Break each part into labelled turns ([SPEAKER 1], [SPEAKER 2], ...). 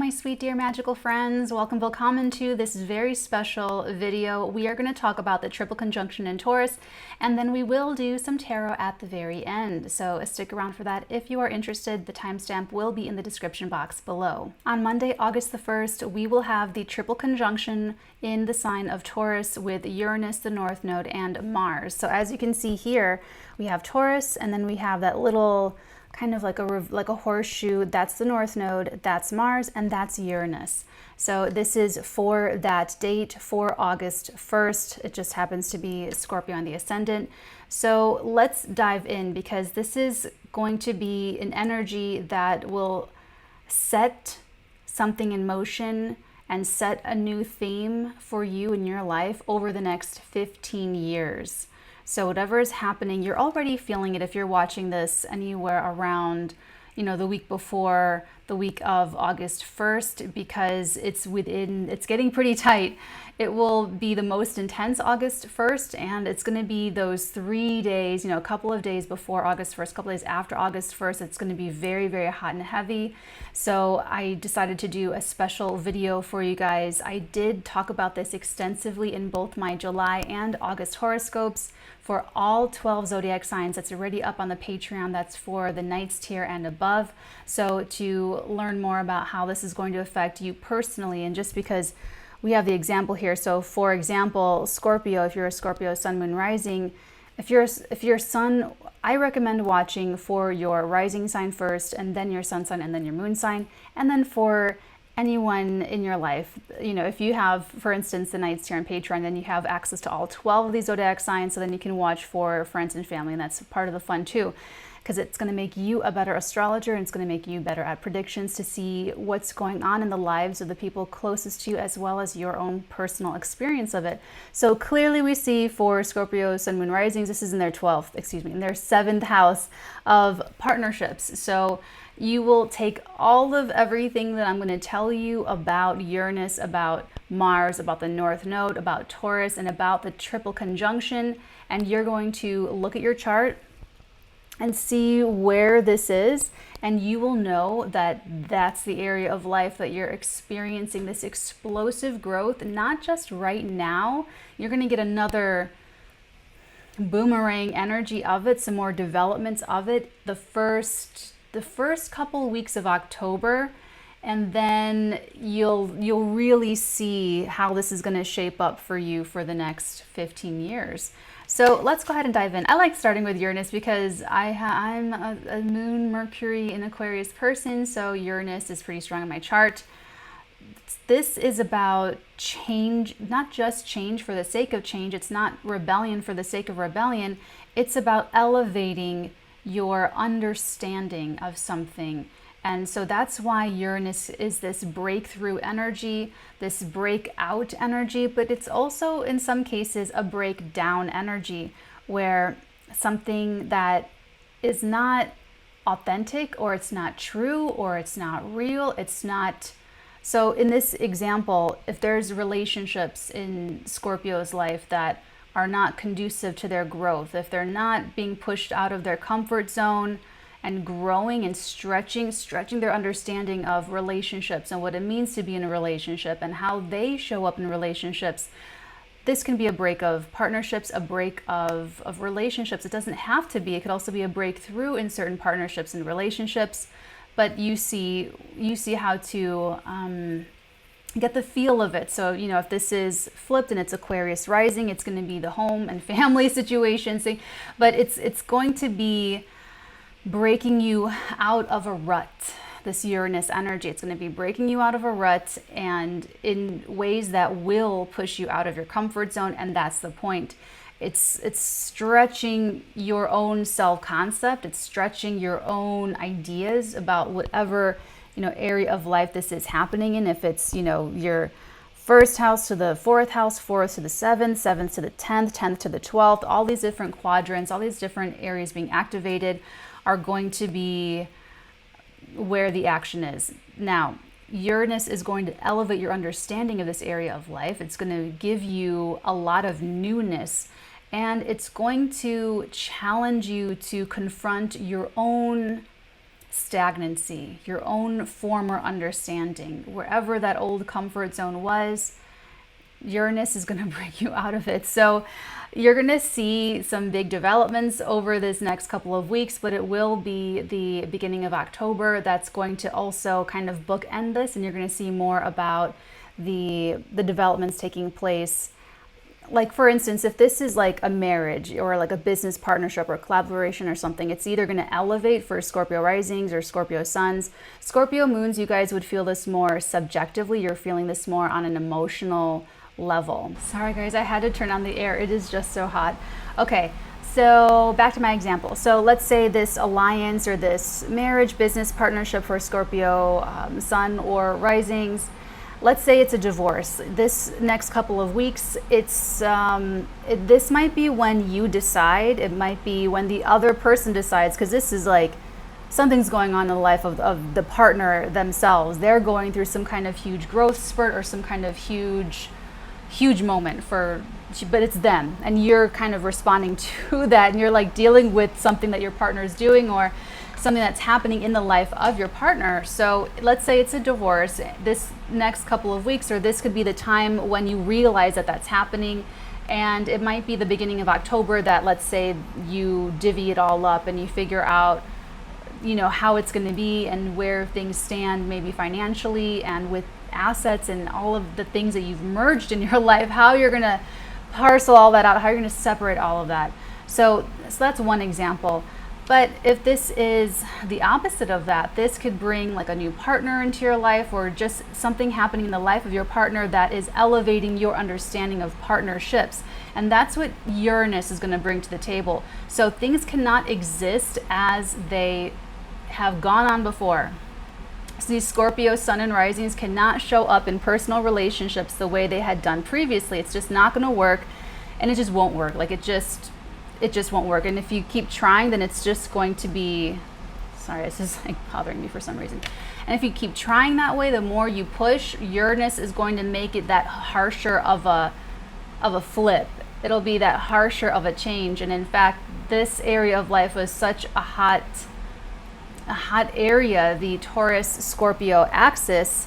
[SPEAKER 1] my sweet dear magical friends, welcome willkommen to this very special video. We are going to talk about the triple conjunction in Taurus, and then we will do some tarot at the very end. So stick around for that if you are interested. The timestamp will be in the description box below. On Monday, August the 1st, we will have the triple conjunction in the sign of Taurus with Uranus, the North Node, and Mars. So as you can see here, we have Taurus, and then we have that little kind of like a horseshoe. That's the North Node, that's Mars, and that's Uranus. So this is for that date, for August 1st. It just happens to be Scorpio on the ascendant. So let's dive in, because this is going to be an energy that will set something in motion and set a new theme for you in your life over the next 15 years. So whatever is happening, you're already feeling it if you're watching this anywhere around, the week before the week of August 1st, because it's getting pretty tight. It will be the most intense August 1st, and it's going to be those 3 days, a couple of days before August 1st, a couple of days after August 1st. It's going to be very, very hot and heavy. So I decided to do a special video for you guys. I did talk about this extensively in both my July and August horoscopes for all 12 zodiac signs. That's already up on the Patreon. That's for the Knights tier and above. So to learn more about how this is going to affect you personally, and just because we have the example here. So for example, Scorpio, if you're a Scorpio sun, moon, rising, if you're sun, I recommend watching for your rising sign first, and then your sun sign, and then your moon sign. And then for anyone in your life, if you have, for instance, the Knights tier on Patreon, then you have access to all 12 of these zodiac signs. So then you can watch for friends and family, and that's part of the fun too, because it's going to make you a better astrologer, and it's going to make you better at predictions to see what's going on in the lives of the people closest to you, as well as your own personal experience of it. So clearly we see for Scorpio sun, moon, risings, this is in their 7th house of partnerships. So you will take all of everything that I'm going to tell you about Uranus, about Mars, about the North Node, about Taurus, and about the triple conjunction, and you're going to look at your chart and see where this is, and you will know that that's the area of life that you're experiencing this explosive growth. Not just right now, you're going to get another boomerang energy of it, some more developments of it the first couple weeks of October, and then you'll really see how this is going to shape up for you for the next 15 years. So let's go ahead and dive in. I like starting with Uranus because I'm a moon Mercury in Aquarius person, so Uranus is pretty strong in my chart. This is about change, not just change for the sake of change. It's not rebellion for the sake of rebellion. It's about elevating your understanding of something. And so that's why Uranus is this breakthrough energy, this breakout energy, but it's also in some cases a breakdown energy, where something that is not authentic, or it's not true, or it's not real, it's not. So in this example, if there's relationships in Scorpio's life that are not conducive to their growth, if they're not being pushed out of their comfort zone and growing and stretching their understanding of relationships and what it means to be in a relationship and how they show up in relationships, this can be a break of partnerships, a break of relationships. It doesn't have to be. It could also be a breakthrough in certain partnerships and relationships. But you see how to get the feel of it. So, if this is flipped and it's Aquarius rising, it's going to be the home and family situation. But it's going to be breaking you out of a rut. This Uranus energy, it's going to be breaking you out of a rut, and in ways that will push you out of your comfort zone. And that's the point. It's stretching your own self-concept. It's stretching your own ideas about whatever area of life this is happening in. If it's your first house to the fourth house, fourth to the seventh to the 10th to the 12th, all these different quadrants, all these different areas being activated are going to be where the action is. Now, Uranus is going to elevate your understanding of this area of life. It's going to give you a lot of newness, and it's going to challenge you to confront your own stagnancy, your own former understanding. Wherever that old comfort zone was, Uranus is going to bring you out of it. So you're going to see some big developments over this next couple of weeks, but it will be the beginning of October that's going to also kind of bookend this, and you're going to see more about the developments taking place. Like, for instance, if this is like a marriage or like a business partnership or collaboration or something, it's either going to elevate for Scorpio risings or Scorpio suns. Scorpio moons, you guys would feel this more subjectively. You're feeling this more on an emotional level. Sorry guys, I had to turn on the air. It is just so hot. Okay, so back to my example. So let's say this alliance or this marriage, business partnership for Scorpio sun or risings. Let's say it's a divorce. This next couple of weeks, this might be when you decide. It might be when the other person decides, because this is like something's going on in the life of the partner themselves. They're going through some kind of huge growth spurt or some kind of huge moment but it's them, and you're kind of responding to that, and you're like dealing with something that your partner is doing or something that's happening in the life of your partner. So let's say it's a divorce this next couple of weeks, or this could be the time when you realize that that's happening. And it might be the beginning of October that, let's say, you divvy it all up and you figure out, you know, how it's going to be and where things stand, maybe financially and with assets and all of the things that you've merged in your life, how you're going to parcel all that out, how you're going to separate all of that. So that's one example. But if this is the opposite of that, this could bring like a new partner into your life, or just something happening in the life of your partner that is elevating your understanding of partnerships. And that's what Uranus is going to bring to the table. So things cannot exist as they have gone on before. So these Scorpio sun and risings cannot show up in personal relationships the way they had done previously. It's just not going to work, and it just won't work. Like it just won't work. And if you keep trying, then it's just going to be, sorry, this is like bothering me for some reason. And if you keep trying that way, the more you push, Uranus is going to make it that harsher of a flip. It'll be that harsher of a change. And in fact, this area of life was such a hot area, the Taurus Scorpio axis,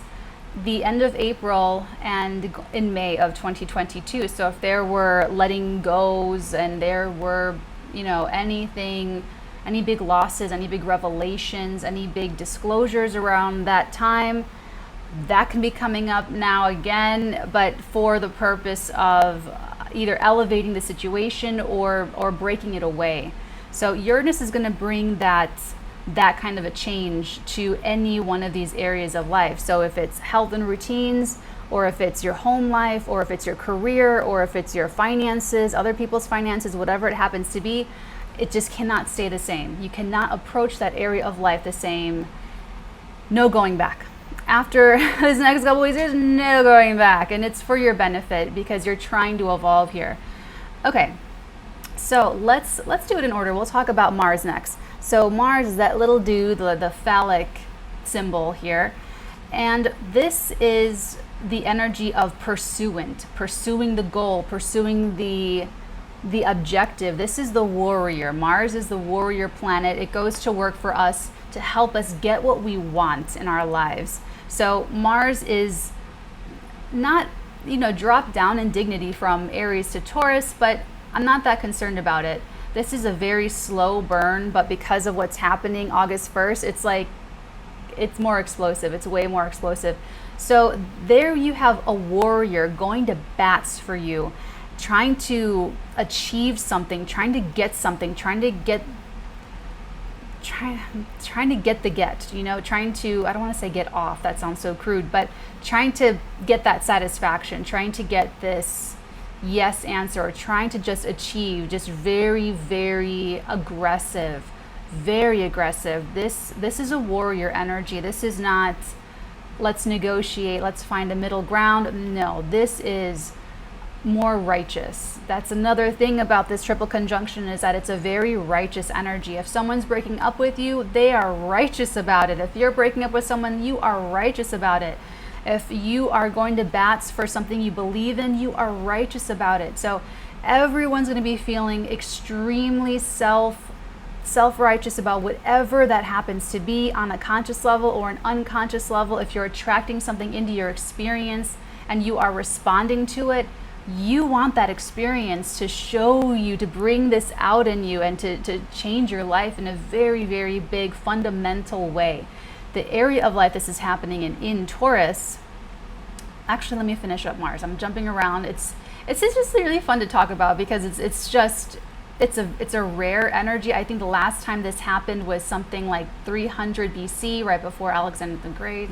[SPEAKER 1] the end of April and in May of 2022. So if there were letting goes and there were, you know, anything, any big losses, any big revelations, any big disclosures around that time, that can be coming up now again, but for the purpose of either elevating the situation or breaking it away. So Uranus is going to bring that kind of a change to any one of these areas of life. So if it's health and routines, or if it's your home life, or if it's your career, or if it's your finances, other people's finances, whatever it happens to be, it just cannot stay the same. You cannot approach that area of life the same. No going back. After this next couple weeks, there's no going back, and it's for your benefit because you're trying to evolve here. Okay, so let's do it in order. We'll talk about Mars next. So Mars is that little dude, the phallic symbol here. And this is the energy of pursuing the goal, pursuing the objective. This is the warrior. Mars is the warrior planet. It goes to work for us to help us get what we want in our lives. So Mars is not, you know, dropped down in dignity from Aries to Taurus, but I'm not that concerned about it. This is a very slow burn, but because of what's happening August 1st, it's more explosive. It's way more explosive. So there you have a warrior going to bats for you, trying to achieve something, trying to get something, trying to get the get, you know, trying to, I don't want to say get off, that sounds so crude, but trying to get that satisfaction, trying to get this yes answer, or trying to just achieve, just very, very aggressive, very aggressive. This is a warrior energy. This is not let's negotiate, let's find a middle ground. No, this is more righteous. That's another thing about this triple conjunction, is that it's a very righteous energy. If someone's breaking up with you, they are righteous about it. If you're breaking up with someone, you are righteous about it. If you are going to bats for something you believe in, you are righteous about it. So everyone's going to be feeling extremely self-righteous about whatever that happens to be on a conscious level or an unconscious level. If you're attracting something into your experience and you are responding to it, you want that experience to show you, to bring this out in you and to change your life in a very, very big, fundamental way. The area of life this is happening in Taurus, actually, let me finish up Mars. I'm jumping around. It's just really fun to talk about because it's a rare energy. I think the last time this happened was something like 300 BC, right before Alexander the Great,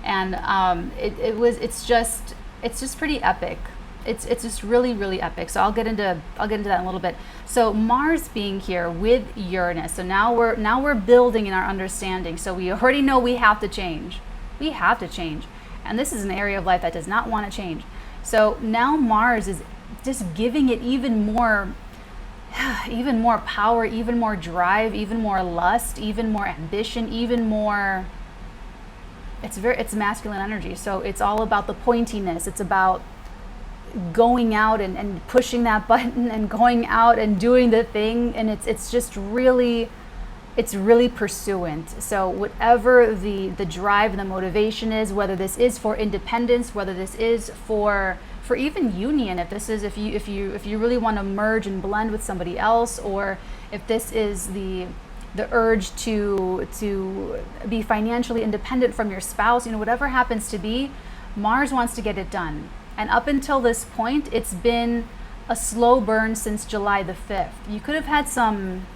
[SPEAKER 1] and it's just pretty epic. It's just really, really epic. So I'll get into that in a little bit. So Mars being here with Uranus. So now we're building in our understanding. So we already know we have to change. We have to change. And this is an area of life that does not want to change. So now Mars is just giving it even more power, even more drive, even more lust, even more ambition, even more. It's masculine energy. So it's all about the pointiness. It's about going out and pushing that button and going out and doing the thing, and it's just really, it's really pursuant. So whatever the drive and the motivation is, whether this is for independence, whether this is for even union, if you really want to merge and blend with somebody else, or if this is the urge to be financially independent from your spouse, whatever happens to be, Mars wants to get it done. And up until this point, it's been a slow burn since July the 5th. You could have had some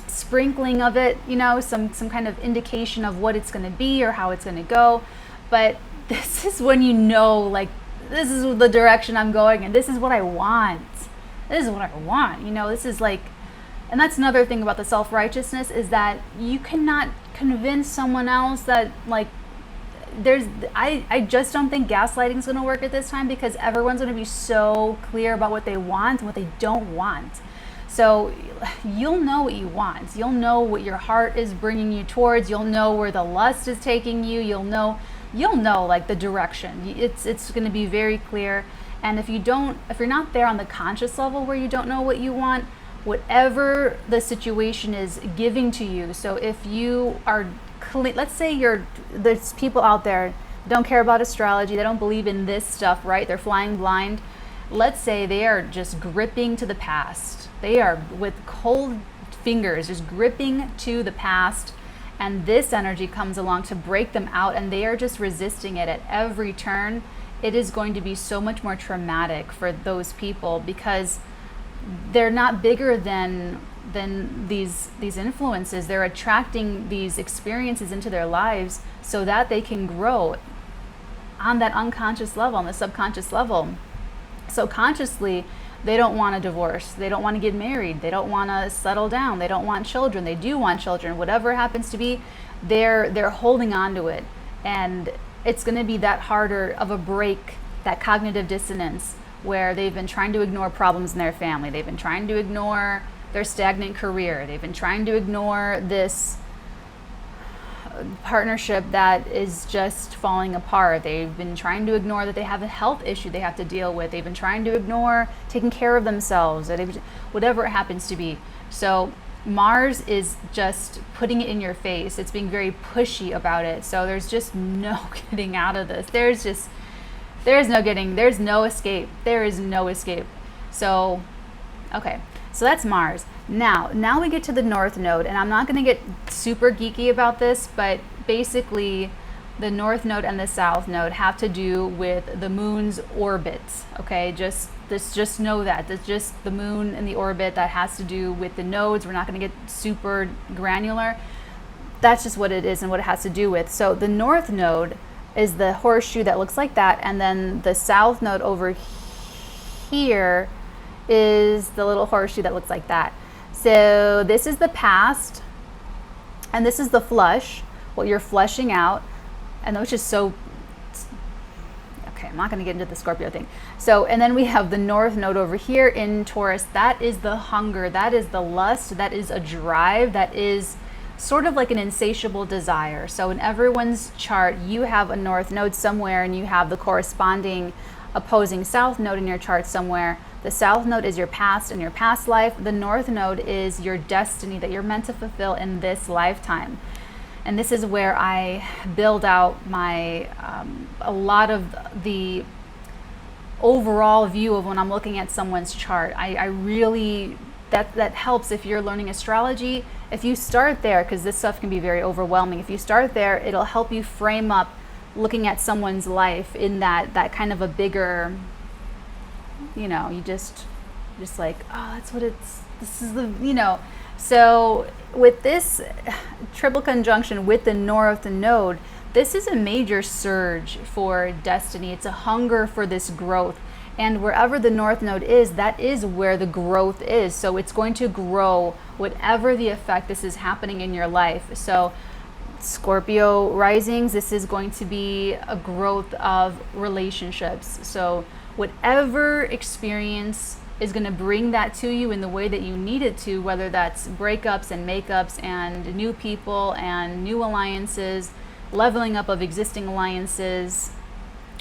[SPEAKER 1] sprinkling of it, some kind of indication of what it's going to be or how it's going to go. But this is when like, this is the direction I'm going and this is what I want. This is what I want. This is like, and that's another thing about the self-righteousness, is that you cannot convince someone else that, like, I just don't think gaslighting is going to work at this time, because everyone's going to be so clear about what they want and what they don't want. So you'll know what you want. You'll know what your heart is bringing you towards. You'll know where the lust is taking you. You'll know like the direction. It's going to be very clear. And if you're not there on the conscious level where you don't know what you want, whatever the situation is giving to you. So if you are, let's say there's people out there don't care about astrology, they don't believe in this stuff, right? They're flying blind. Let's say they are just gripping to the past. They are with cold fingers just gripping to the past, and this energy comes along to break them out, and they are just resisting it at every turn. It is going to be so much more traumatic for those people, because they're not bigger than these influences. They're attracting these experiences into their lives so that they can grow on that unconscious level, on the subconscious level. So consciously, they don't want a divorce. They don't want to get married. They don't want to settle down. They don't want children. They do want children. Whatever happens to be, they're holding on to it. And it's going to be that harder of a break, that cognitive dissonance, where they've been trying to ignore problems in their family. They've been trying to ignore their stagnant career. They've been trying to ignore this partnership that is just falling apart. They've been trying to ignore that they have a health issue they have to deal with. They've been trying to ignore taking care of themselves, whatever it happens to be. So Mars is just putting it in your face. It's being very pushy about it. So there's just no getting out of this. There's no escape. There is no escape. So, okay. So that's Mars. Now we get to the North Node, and I'm not going to get super geeky about this, but basically the North Node and the South Node have to do with the moon's orbits. Okay, just know that. It's just the moon and the orbit that has to do with the nodes. We're not going to get super granular. That's just what it is and what it has to do with. So the North Node is the horseshoe that looks like that, and then the South Node over here is the little horseshoe that looks like that. So this is the past, and this is the flush, what you're flushing out, and which is so, okay, I'm not going to get into the Scorpio thing. So, and then we have the North Node over here in Taurus. That is the hunger, that is the lust, that is a drive, that is sort of like an insatiable desire. So in everyone's chart, you have a North Node somewhere, and you have the corresponding opposing South Node in your chart somewhere. The south node is your past and your past life. The north node is your destiny that you're meant to fulfill in this lifetime. And this is where I build out my a lot of the overall view of when I'm looking at someone's chart. I really, that helps if you're learning astrology. If you start there, because this stuff can be very overwhelming, if you start there, it'll help you frame up looking at someone's life in that kind of a bigger, you know, you just like, oh, that's what this is the, you know. So with this triple conjunction with the north node, this is a major surge for destiny. It's a hunger for this growth. And wherever the north node is, that is where the growth is. So it's going to grow whatever the effect this is happening in your life. So Scorpio risings, this is going to be a growth of relationships. So whatever experience is going to bring that to you in the way that you need it to, whether that's breakups and makeups and new people and new alliances, leveling up of existing alliances,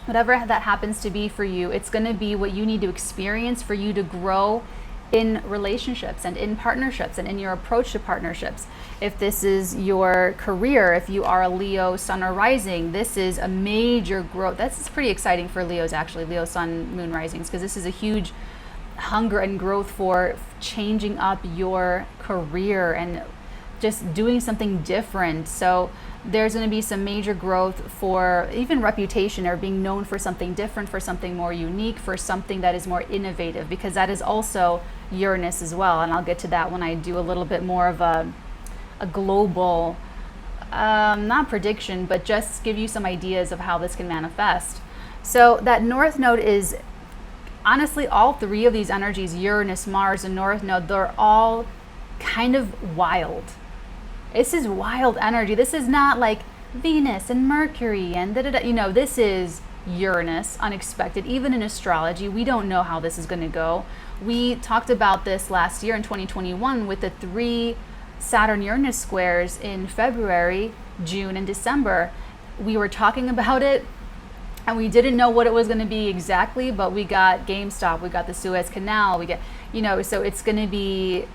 [SPEAKER 1] whatever that happens to be for you, it's going to be what you need to experience for you to grow in relationships and in partnerships and in your approach to partnerships. If this is your career, if you are a Leo sun or rising, this is a major growth. That's pretty exciting for Leos, actually, Leo sun, moon risings, because this is a huge hunger and growth for changing up your career and just doing something different. So there's going to be some major growth for even reputation, or being known for something different, for something more unique, for something that is more innovative, because that is also Uranus as well. And I'll get to that when I do a little bit more of a global, not prediction, but just give you some ideas of how this can manifest. So that north node is, honestly, all three of these energies, Uranus, Mars, and north node, they're all kind of wild. This is wild energy. This is not like Venus and Mercury and da-da-da. You know, this is Uranus, unexpected. Even in astrology, we don't know how this is going to go. We talked about this last year in 2021 with the 3 Saturn-Uranus squares in February, June, and December. We were talking about it, and we didn't know what it was going to be exactly, but we got GameStop, we got the Suez Canal, we get, you know, so it's going to be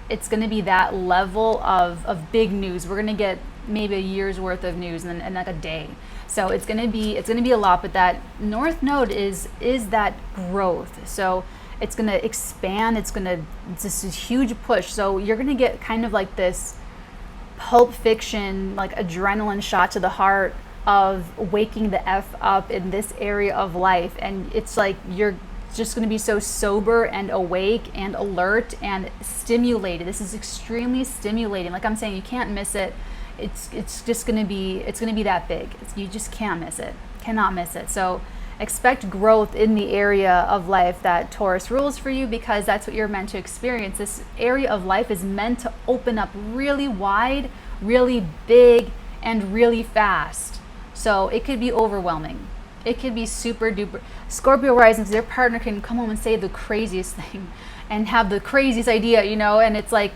[SPEAKER 1] that level of big news. We're going to get maybe a year's worth of news in like a day. So it's going to be a lot, but that north node is that growth. So it's going to expand, it's this huge push. So you're going to get kind of like this Pulp Fiction, like adrenaline shot to the heart of waking the F up in this area of life. And it's like you're just going to be so sober and awake and alert and stimulated. This is extremely stimulating. Like I'm saying, you can't miss it. It's just going to be that big. You just can't miss it. Cannot miss it. So expect growth in the area of life that Taurus rules for you, because that's what you're meant to experience. This area of life is meant to open up really wide, really big, and really fast. So it could be overwhelming. It could be super duper. Scorpio risings, their partner can come home and say the craziest thing and have the craziest idea, you know, and it's like,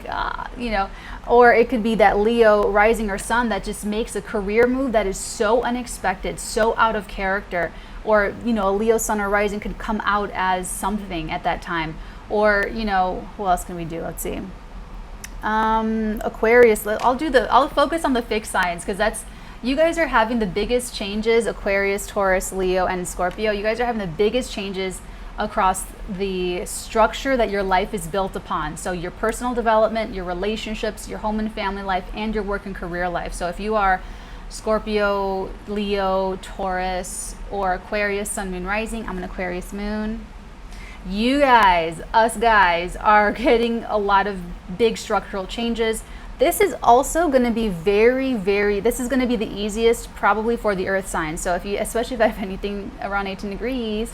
[SPEAKER 1] you know, or it could be that Leo rising or sun that just makes a career move that is so unexpected, so out of character. Or, you know, a Leo sun or rising could come out as something at that time. Or, you know, what else can we do? Let's see. Aquarius, I'll focus on the fixed signs, because that's, you guys are having the biggest changes, Aquarius, Taurus, Leo, and Scorpio. You guys are having the biggest changes across the structure that your life is built upon. So your personal development, your relationships, your home and family life, and your work and career life. So if you are Scorpio, Leo, Taurus, or Aquarius, sun, moon, rising, I'm an Aquarius moon. You guys, us guys, are getting a lot of big structural changes. This is also going to be this is going to be the easiest probably for the earth sign. So if you, especially if I have anything around 18 degrees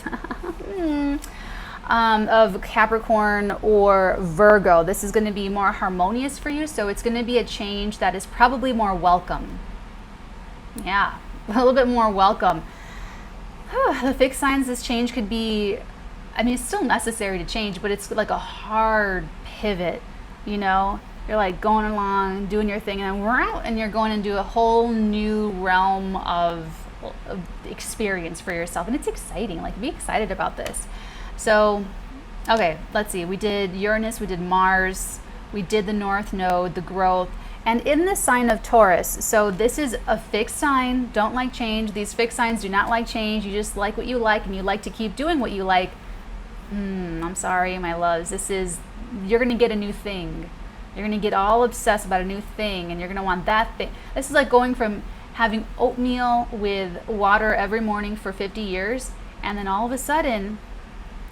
[SPEAKER 1] of Capricorn or Virgo, this is going to be more harmonious for you. So it's going to be a change that is probably more welcome. Yeah, a little bit more welcome. The fixed signs, this change could be, I mean, it's still necessary to change, but it's like a hard pivot, you know? You're like going along, doing your thing, and then you're going into a whole new realm of experience for yourself. And it's exciting. Like, be excited about this. So Okay, let's see. We did Uranus, we did Mars, we did the North Node, the growth, and in the sign of Taurus. So this is a fixed sign, don't like change. These fixed signs do not like change. You just like what you like and you like to keep doing what you like. I'm sorry, my loves. You're going to get a new thing. You're going to get all obsessed about a new thing and you're going to want that thing. This is like going from having oatmeal with water every morning for 50 years and then all of a sudden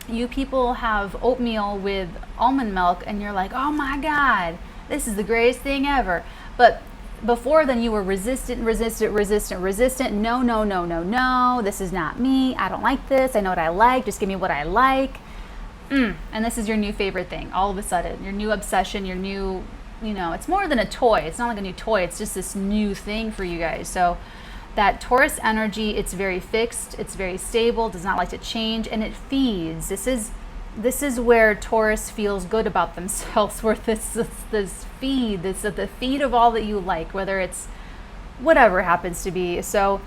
[SPEAKER 1] you people have oatmeal with almond milk and you're like, oh my God, this is the greatest thing ever. But before then you were resistant. No, no, no, no, no. This is not me. I don't like this. I know what I like. Just give me what I like. And this is your new favorite thing. All of a sudden, your new obsession, your new, it's more than a toy. It's not like a new toy. It's just this new thing for you guys. So that Taurus energy, it's very fixed, it's very stable, does not like to change, and it feeds. This is where Taurus feels good about themselves, where this feed, the feed of all that you like, whether it's whatever happens to be. So,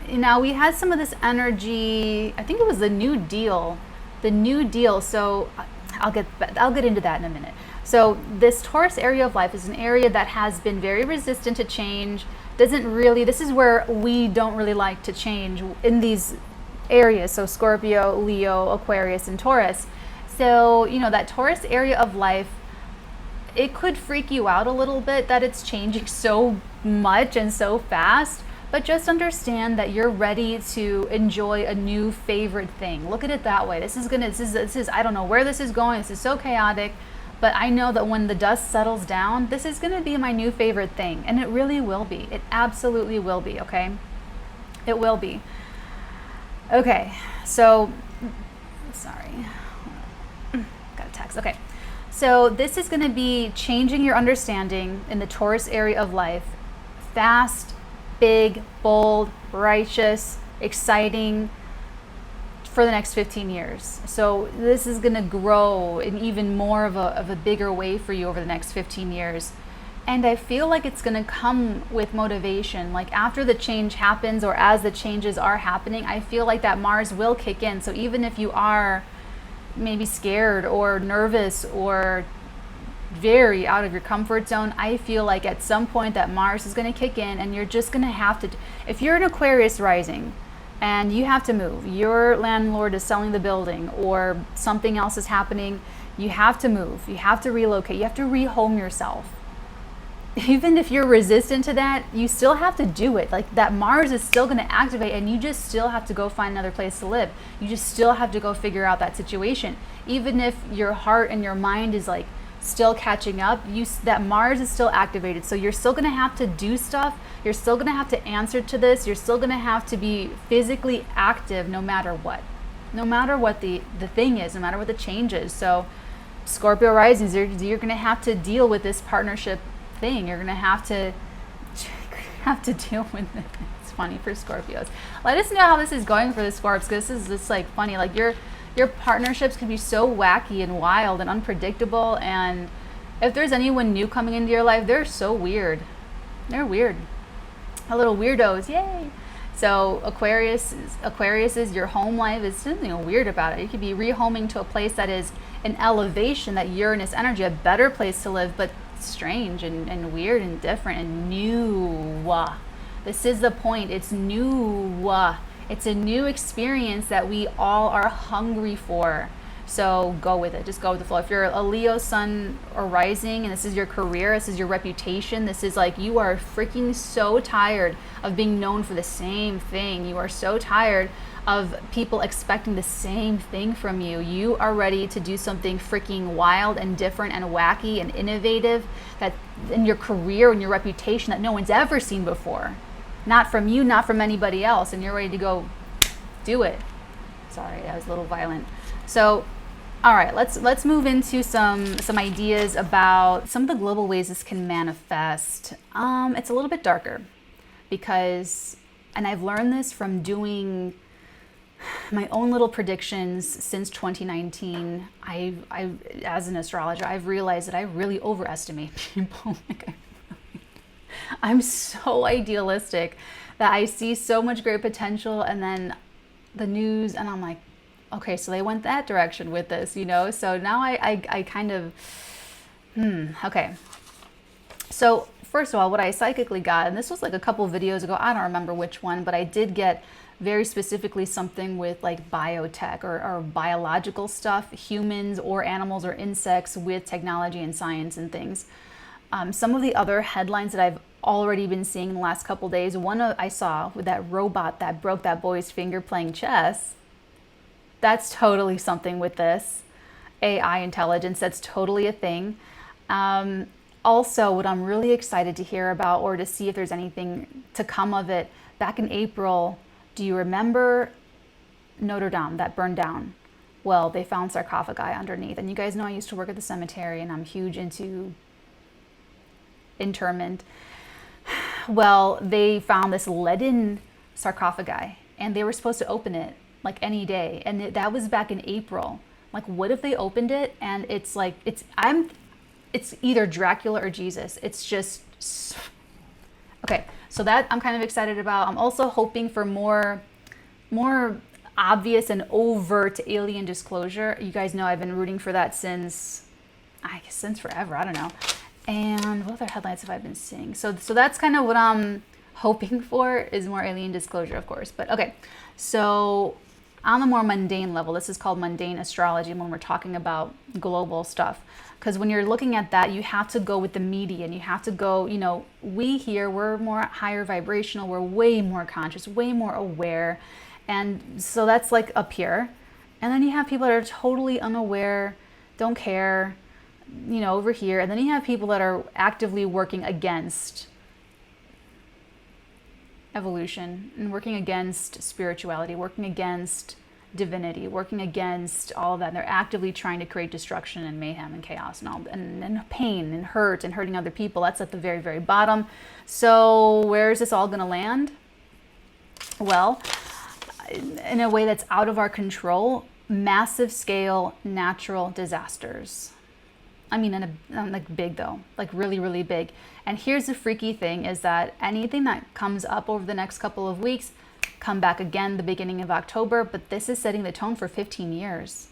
[SPEAKER 1] now we had some of this energy, I think it was the New Deal. So I'll get into that in a minute. So this Taurus area of life is an area that has been very resistant to change. This is where we don't really like to change in these areas. So Scorpio, Leo, Aquarius, and Taurus. So, that Taurus area of life, it could freak you out a little bit that it's changing so much and so fast. But just understand that you're ready to enjoy a new favorite thing. Look at it that way. This is I don't know where this is going. This is so chaotic, but I know that when the dust settles down, this is going to be my new favorite thing, and it really will be. It absolutely will be, okay? It will be. Okay. So sorry. Got a text. Okay. So this is going to be changing your understanding in the Taurus area of life. Fast, big, bold, righteous, exciting for the next 15 years. So this is going to grow in even more of a bigger way for you over the next 15 years. And I feel like it's going to come with motivation. Like after the change happens or as the changes are happening, I feel like that Mars will kick in. So even if you are maybe scared or nervous or very out of your comfort zone, I feel like at some point that Mars is going to kick in and you're just going to have to, if you're an Aquarius rising and you have to move, your landlord is selling the building or something else is happening, you have to move, you have to relocate, you have to rehome yourself. Even if you're resistant to that, you still have to do it. Like that Mars is still going to activate and you just still have to go find another place to live. You just still have to go figure out that situation. Even if your heart and your mind is like still catching up, that Mars is still activated. So you're still going to have to do stuff. You're still going to have to answer to this. You're still going to have to be physically active no matter what. No matter what the thing is, no matter what the change is. So Scorpio risings, you're going to have to deal with this partnership thing. You're going to have to deal with it. It's funny for Scorpios. Let us know how this is going for the Scorps, because this is just like funny. Like your partnerships can be so wacky and wild and unpredictable, and if there's anyone new coming into your life, they're so weird. They're weird. A little weirdos, yay. So Aquarius is your home life. Is something weird about it. You could be rehoming to a place that is an elevation, that Uranus energy, a better place to live, but strange and weird and different and new. This is the point. It's new. It's a new experience that we all are hungry for. So go with it. Just go with the flow. If you're a Leo sun or rising and this is your career, this is your reputation, this is like you are freaking so tired of being known for the same thing. You are so tired of people expecting the same thing from you. You are ready to do something freaking wild and different and wacky and innovative that in your career and your reputation that no one's ever seen before. Not from you, not from anybody else, and you're ready to go do it. Sorry, that was a little violent. So, all right, let's move into some ideas about some of the global ways this can manifest. It's a little bit darker because, and I've learned this from doing my own little predictions since 2019. I as an astrologer, I've realized that I really overestimate people. I'm so idealistic that I see so much great potential and then the news and I'm like, okay, so they went that direction with this, you know? So now I kind of, okay. So first of all, what I psychically got, and this was like a couple videos ago, I don't remember which one, but I did get very specifically something with like biotech or biological stuff, humans or animals or insects with technology and science and things. Some of the other headlines that I've already been seeing in the last couple days, one I saw with that robot that broke that boy's finger playing chess. That's totally something with this AI intelligence. That's totally a thing. Also, what I'm really excited to hear about, or to see if there's anything to come of it, back in April, do you remember Notre Dame that burned down? Well, they found sarcophagi underneath. And you guys know I used to work at the cemetery, and I'm huge into interment. Well, they found this leaden sarcophagi, and they were supposed to open it like any day. And that was back in April. Like, what if they opened it and it's like, it's either Dracula or Jesus. It's just, okay. So that I'm kind of excited about. I'm also hoping for more obvious and overt alien disclosure. You guys know I've been rooting for that since forever. I don't know. And what other headlines have I been seeing? So that's kind of what I'm hoping for, is more alien disclosure, of course. But okay, so on the more mundane level, this is called mundane astrology when we're talking about global stuff. Because when you're looking at that, you have to go with the media, and you have to go, you know, we here, we're more higher vibrational, we're way more conscious, way more aware. And so that's like up here. And then you have people that are totally unaware, don't care, you know, over here. And then you have people that are actively working against evolution and working against spirituality, working against divinity, working against all of that. And they're actively trying to create destruction and mayhem and chaos and all, and pain and hurt and hurting other people. That's at the very, very bottom. So where is this all going to land? Well, in a way that's out of our control, massive scale natural disasters. I mean, like big though, like really, really big. And here's the freaky thing, is that anything that comes up over the next couple of weeks, come back again the beginning of October, but this is setting the tone for 15 years.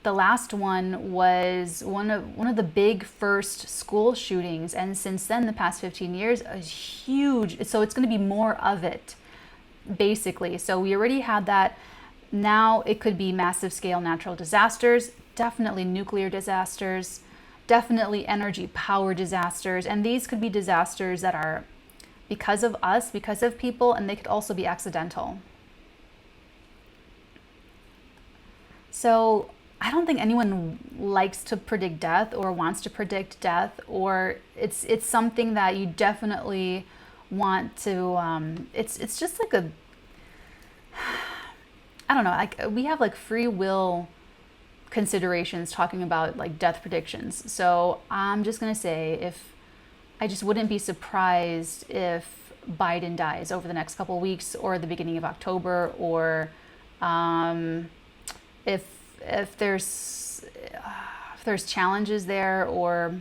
[SPEAKER 1] The last one was one of the big first school shootings, and since then, the past 15 years, is huge. So it's going to be more of it, basically. So we already had that. Now it could be massive scale natural disasters, definitely nuclear disasters, definitely energy power disasters. And these could be disasters that are because of us, because of people, and they could also be accidental. So I don't think anyone likes to predict death or wants to predict death, or it's something that you definitely want to, it's just like a, I don't know, like we have like free will considerations talking about like death predictions. So I'm just gonna say, I just wouldn't be surprised if Biden dies over the next couple of weeks or the beginning of October, or if there's challenges there, or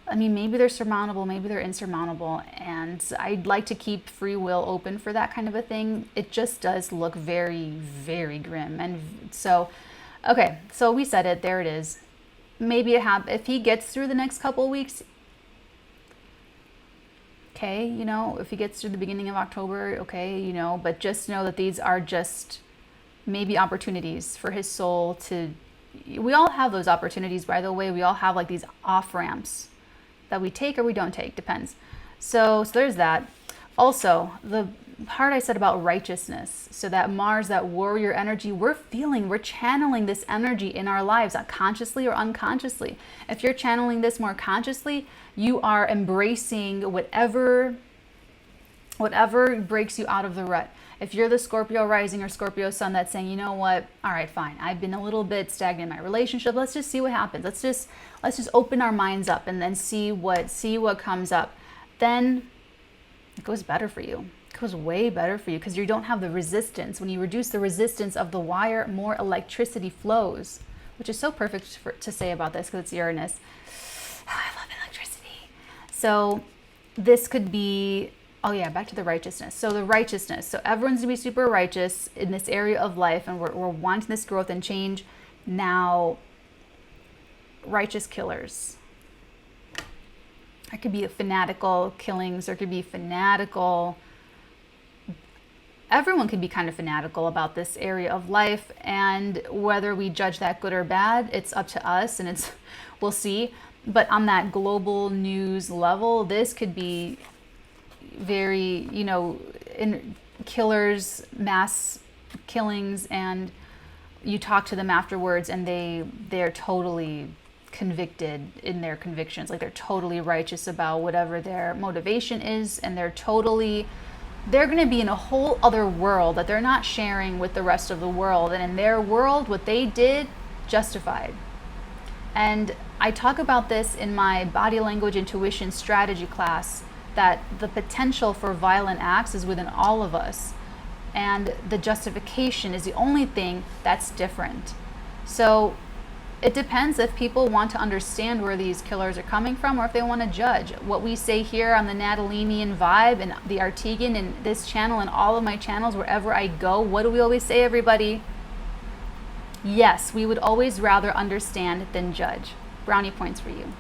[SPEAKER 1] I mean, maybe they're surmountable, maybe they're insurmountable, and I'd like to keep free will open for that kind of a thing. It just does look very, very grim. And so, okay, so we said it, there it is. Maybe if he gets through the next couple of weeks, okay, you know, if he gets through the beginning of October, okay, you know, but just know that these are just maybe opportunities for his soul to, we all have those opportunities, by the way. We all have like these off ramps that we take or we don't take, depends. So there's that. Also, the part I said about righteousness, so that Mars, that warrior energy, we're channeling this energy in our lives, consciously or unconsciously. If you're channeling this more consciously, you are embracing whatever breaks you out of the rut. If you're the Scorpio rising or Scorpio sun that's saying, you know what, all right, fine, I've been a little bit stagnant in my relationship, let's just see what happens. Let's just open our minds up and then see what comes up. Then it goes better for you. It goes way better for you, because you don't have the resistance. When you reduce the resistance of the wire, more electricity flows, which is so perfect to say about this, because it's Uranus. Oh, I love electricity. So this could be Oh yeah, back to the righteousness. So the righteousness. So everyone's gonna be super righteous in this area of life, and we're wanting this growth and change. Now, righteous killers. There could be fanatical killings. There could be fanatical. Everyone could be kind of fanatical about this area of life, and whether we judge that good or bad, it's up to us, and we'll see. But on that global news level, this could be very, in killers, mass killings, and you talk to them afterwards and they're totally convicted in their convictions. Like, they're totally righteous about whatever their motivation is, and they're going to be in a whole other world that they're not sharing with the rest of the world. And in their world, what they did, justified. And I talk about this in my body language intuition strategy class, that the potential for violent acts is within all of us, and the justification is the only thing that's different. So it depends if people want to understand where these killers are coming from, or if they want to judge. What we say here on the 𝚠𝚘𝚑𝚗 vibe and the 𝚑𝚘𝚘𝚗 and this channel and all of my channels, wherever I go, what do we always say, everybody? Yes, we would always rather understand than judge. Brownie points for you.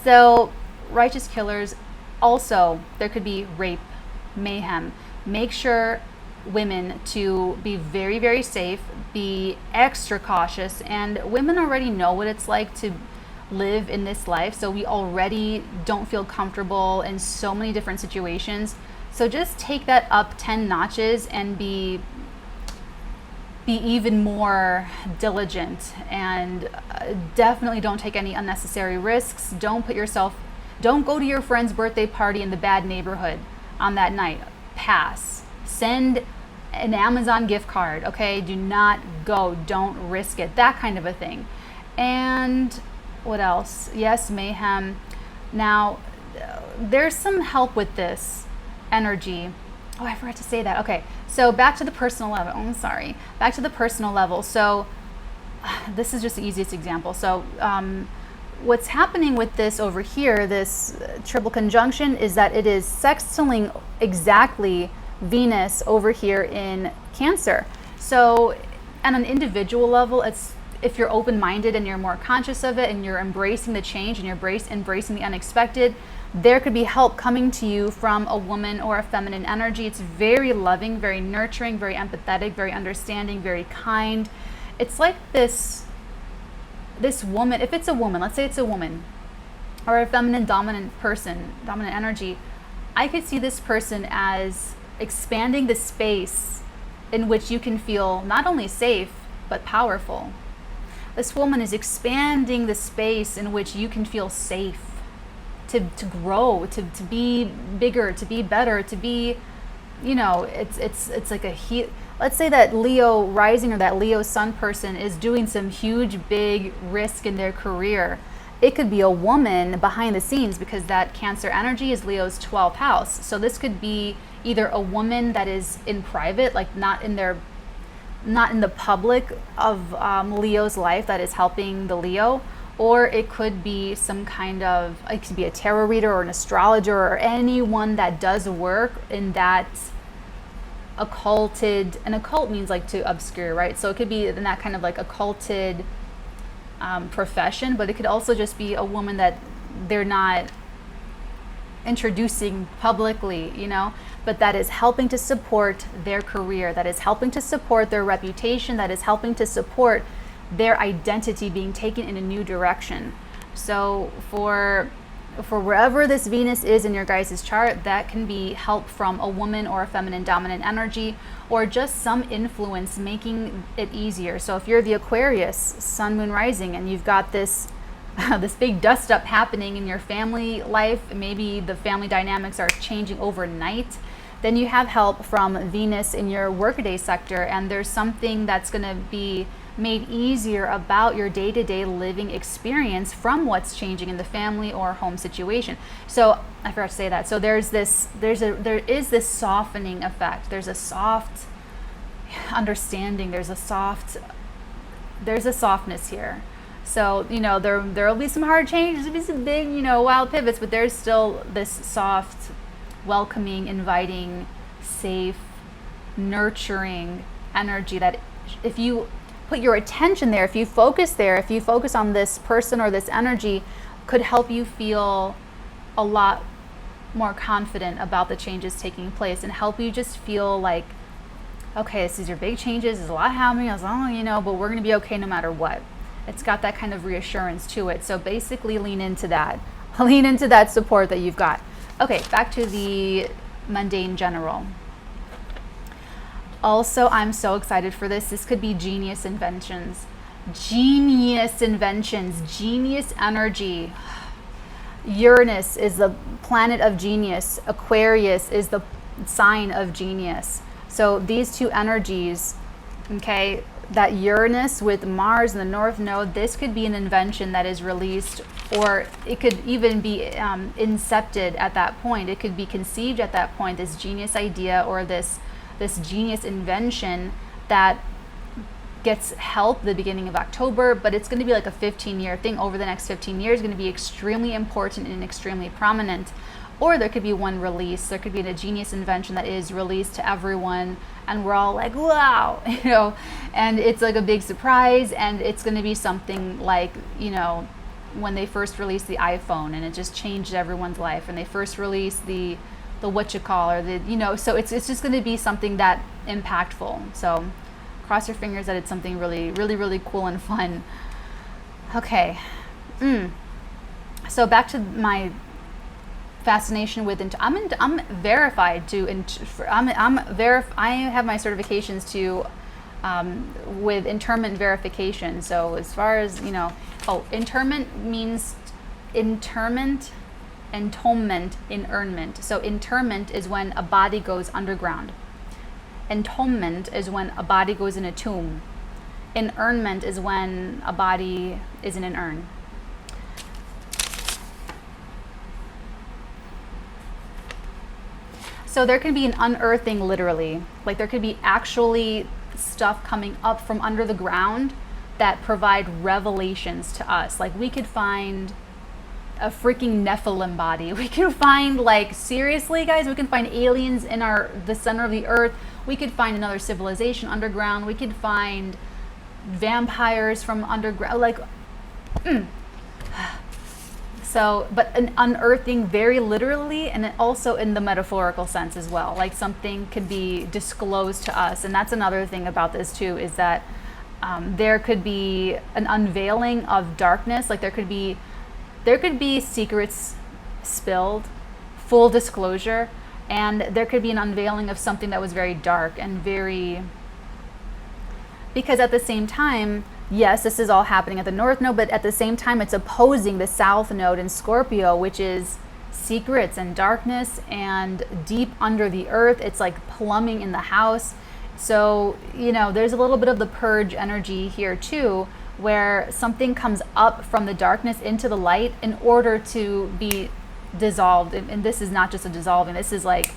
[SPEAKER 1] So righteous killers. Also, there could be rape, mayhem. Make sure, women, to be very, very safe, be extra cautious. And women already know what it's like to live in this life, so we already don't feel comfortable in so many different situations. So just take that up 10 notches and be even more diligent, and definitely don't take any unnecessary risks. Don't go to your friend's birthday party in the bad neighborhood on that night. Pass. Send an Amazon gift card, okay? Do not go. Don't risk it. That kind of a thing. And what else? Yes, mayhem. Now, there's some help with this energy. Oh, I forgot to say that. Okay, so back to the personal level. Oh, I'm sorry. Back to the personal level. So this is just the easiest example. So what's happening with this over here, this triple conjunction, is that it is sextiling exactly Venus over here in Cancer. So on an individual level, if you're open-minded and you're more conscious of it and you're embracing the change and you're embracing the unexpected, there could be help coming to you from a woman or a feminine energy. It's very loving, very nurturing, very empathetic, very understanding, very kind. It's like this woman, if it's a woman, let's say it's a woman, or a feminine dominant person, dominant energy, I could see this person as expanding the space in which you can feel not only safe, but powerful. This woman is expanding the space in which you can feel safe, to grow, to be bigger, to be better, to be, it's like let's say that Leo rising or that Leo sun person is doing some huge, big risk in their career. It could be a woman behind the scenes, because that Cancer energy is Leo's 12th house. So this could be either a woman that is in private, like not in the public of Leo's life, that is helping the Leo, or it could be it could be a tarot reader or an astrologer or anyone that does work in that occulted, and occult means like to obscure, right? So it could be in that kind of like occulted profession, but it could also just be a woman that they're not introducing publicly, but that is helping to support their career, that is helping to support their reputation, that is helping to support their identity being taken in a new direction. So for wherever this Venus is in your guys' chart, that can be help from a woman or a feminine dominant energy, or just some influence making it easier. So if you're the Aquarius, sun, moon, rising, and you've got this this big dust up happening in your family life, maybe the family dynamics are changing overnight, then you have help from Venus in your workaday sector, and there's something that's going to be made easier about your day-to-day living experience from what's changing in the family or home situation. So I forgot to say that. So there is this softening effect. There's a soft understanding. There's a softness here. So there will be some hard changes, there'll be some big wild pivots, but there's still this soft welcoming, inviting, safe, nurturing energy that if you put your attention there, if you focus there, if you focus on this person or this energy, could help you feel a lot more confident about the changes taking place and help you just feel like, okay, this is your big changes, there's a lot happening, as long as you know, but we're going to be okay no matter what. It's got that kind of reassurance to it. So basically lean into that. Lean into that support that you've got. Okay, back to the mundane general. Also, I'm so excited for this. This could be genius inventions. Genius inventions, genius energy. Uranus is the planet of genius. Aquarius is the sign of genius. So these two energies, okay, that Uranus with Mars in the North Node, this could be an invention that is released, or it could even be incepted at that point. It could be conceived at that point, this genius idea or this genius invention that gets help the beginning of October, but it's going to be like a 15-year thing. Over the next 15 years, going to be extremely important and extremely prominent. Or there could be one release. There could be a genius invention that is released to everyone, and we're all like, wow, you know, and it's like a big surprise, and it's going to be something like, you know, when they first released the iPhone, and it just changed everyone's life, and they first released the 𝚑𝚘𝚘𝚗, or the, you know, so it's just going to be something that impactful. So cross your fingers that it's something really, really, really cool and fun. Okay. So back to my fascination with I'm verified to I have my certifications to with interment verification. So as far as, you know, interment means interment, entombment, inurnment. So interment is when a body goes underground. Entombment is when a body goes in a tomb. Inurnment is when a body is in an urn. So there can be an unearthing, literally. Like there could be actually stuff coming up from under the ground that provide revelations to us. Like we could find a freaking Nephilim body. We can find, like, seriously guys, we can find aliens in the center of the earth. We could find another civilization underground. We could find vampires from underground, like So, but an unearthing very literally, and also in the metaphorical sense as well. Like something could be disclosed to us. And that's another thing about this too, is that there could be an unveiling of darkness. Like there could be secrets spilled, full disclosure, and there could be an unveiling of something that was very dark and very, because at the same time, yes, this is all happening at the North Node, but at the same time, it's opposing the South Node in Scorpio, which is secrets and darkness and deep under the earth. It's like plumbing in the house. So, you know, there's a little bit of the purge energy here too, where something comes up from the darkness into the light in order to be dissolved. And this is not just a dissolving, this is like,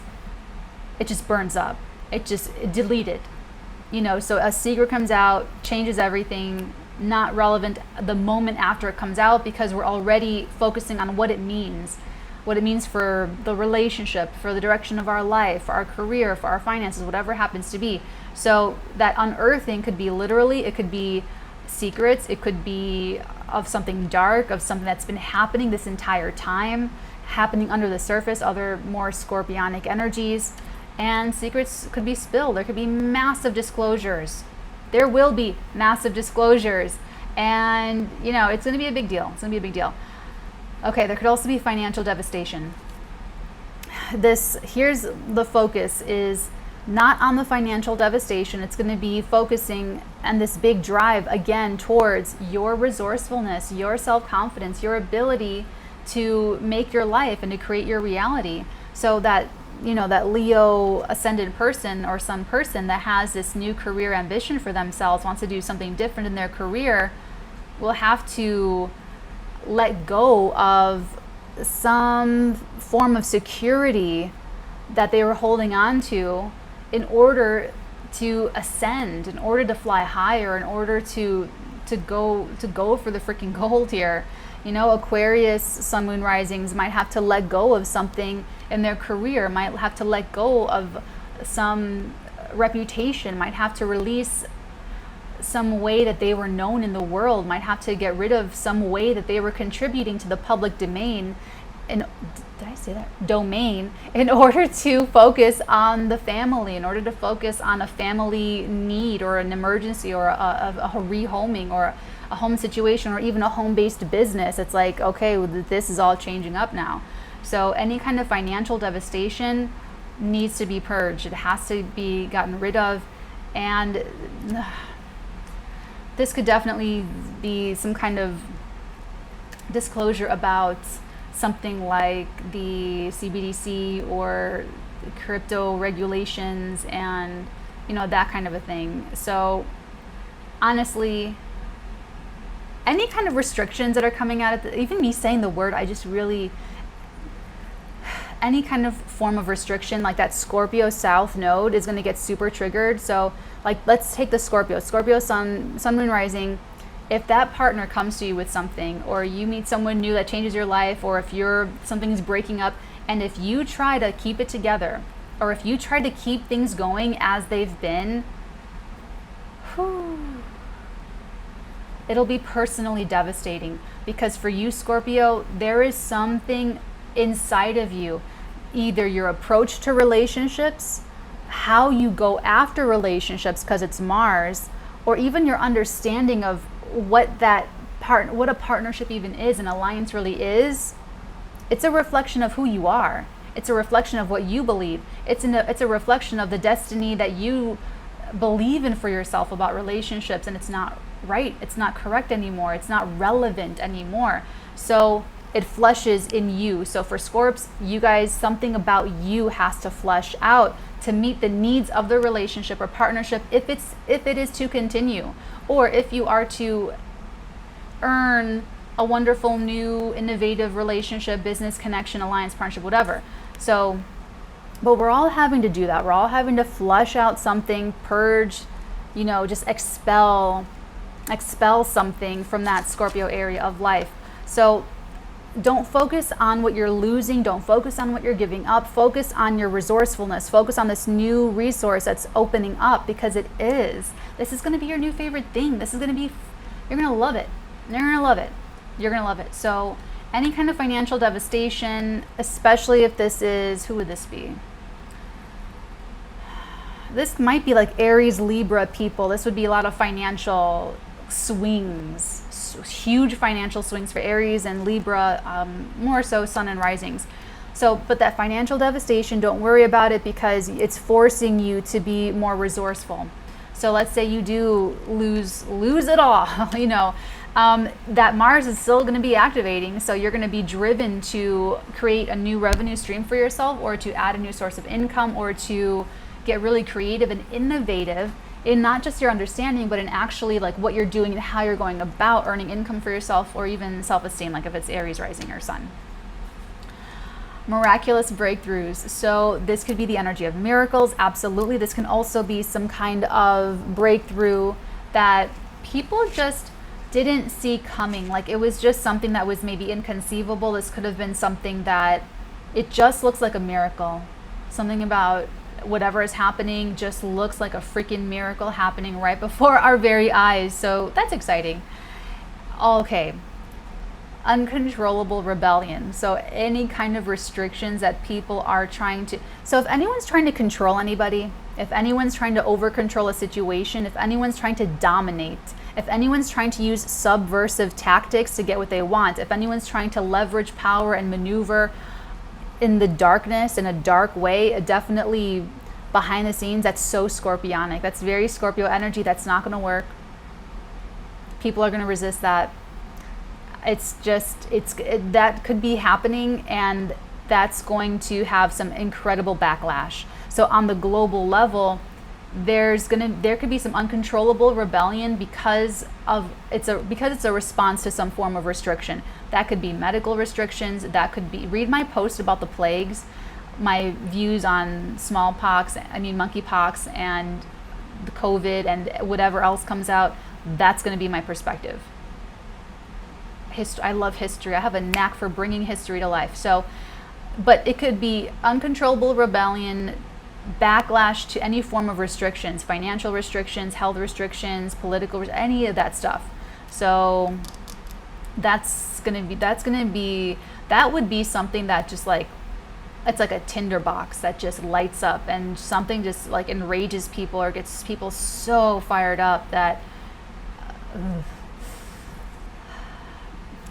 [SPEAKER 1] it just burns up. It deleted. You know, so a secret comes out, changes everything, not relevant the moment after it comes out, because we're already focusing on what it means for the relationship, for the direction of our life, for our career, for our finances, whatever happens to be. So that unearthing could be literally, it could be secrets, it could be of something dark, of something that's been happening this entire time, happening under the surface, other more scorpionic energies. And secrets could be spilled. There could be massive disclosures. There will be massive disclosures. And, you know, it's going to be a big deal. It's going to be a big deal. Okay, there could also be financial devastation. Here's the focus is not on the financial devastation. It's going to be focusing on this big drive, again, towards your resourcefulness, your self-confidence, your ability to make your life and to create your reality. So that, you know, that Leo ascended person or some person that has this new career ambition for themselves, wants to do something different in their career, will have to let go of some form of security that they were holding on to in order to ascend, in order to fly higher, in order to go for the freaking gold here. You know, Aquarius sun moon risings might have to let go of something in their career, might have to let go of some reputation, might have to release some way that they were known in the world, might have to get rid of some way that they were contributing to the public domain, and did I say that? Domain, in order to focus on the family, in order to focus on a family need or an emergency or a rehoming or a home situation or even a home-based business. It's like, okay, this is all changing up now. So any kind of financial devastation needs to be purged. It has to be gotten rid of. And this could definitely be some kind of disclosure about something like the CBDC or crypto regulations and, you know, that kind of a thing. So honestly, any kind of restrictions that are coming out of even me saying the word, I just really, any kind of form of restriction, like that Scorpio South node is going to get super triggered. So like, let's take the Scorpio sun, moon, rising. If that partner comes to you with something, or you meet someone new that changes your life, or if something's breaking up, and if you try to keep it together, or if you try to keep things going as they've been, it'll be personally devastating. Because for you, Scorpio, there is something inside of you, either your approach to relationships, how you go after relationships because it's Mars, or even your understanding of what a partnership even is, an alliance really is. It's a reflection of who you are. It's a reflection of what you believe. It's a reflection of the destiny that you believe in for yourself about relationships, and it's not right. It's not correct anymore. It's not relevant anymore. So it flushes in you. So for Scorps, you guys, something about you has to flush out to meet the needs of the relationship or partnership, if it is to continue, or if you are to earn a wonderful new innovative relationship, business connection, alliance, partnership, whatever. So, but we're all having to do that. We're all having to flush out something, purge, you know, just expel something from that Scorpio area of life. So don't focus on what you're losing. Don't focus on what you're giving up. Focus on your resourcefulness. Focus on this new resource that's opening up, because it is. This is going to be your new favorite thing. This is going to be, you're going to love it. You're going to love it. You're going to love it. So any kind of financial devastation, especially if this is, who would this be? This might be like Aries, Libra people. This would be a lot of financial swings. Huge financial swings for Aries and Libra, more so sun and risings. So, but that financial devastation, don't worry about it, because it's forcing you to be more resourceful. So let's say you do lose it all, you know, that Mars is still going to be activating. So you're going to be driven to create a new revenue stream for yourself, or to add a new source of income, or to get really creative and innovative in not just your understanding, but in actually like what you're doing and how you're going about earning income for yourself, or even self-esteem, like if it's Aries rising or sun. Miraculous breakthroughs. So this could be the energy of miracles. Absolutely. This can also be some kind of breakthrough that people just didn't see coming. Like it was just something that was maybe inconceivable. This could have been something that it just looks like a miracle. Something about whatever is happening just looks like a freaking miracle happening right before our very eyes. So that's exciting. Okay. Uncontrollable rebellion. So any kind of restrictions that people are trying to, so if anyone's trying to control anybody, if anyone's trying to over control a situation, if anyone's trying to dominate, if anyone's trying to use subversive tactics to get what they want, if anyone's trying to leverage power and maneuver in the darkness, in a dark way, definitely behind the scenes, that's so Scorpionic. That's very Scorpio energy. That's not going to work. People are going to resist that. It's just, that could be happening, and that's going to have some incredible backlash. So on the global level, there could be some uncontrollable rebellion because it's a response to some form of restriction. That could be medical restrictions. That could be, read my post about the plagues, my views on monkeypox and the COVID and whatever else comes out. That's going to be my perspective. I love history. I have a knack for bringing history to life. So but it could be uncontrollable rebellion, backlash to any form of restrictions, financial restrictions, health restrictions, political, any of that stuff. So that would be something that just like, it's like a tinder box that just lights up, and something just like enrages people or gets people so fired up that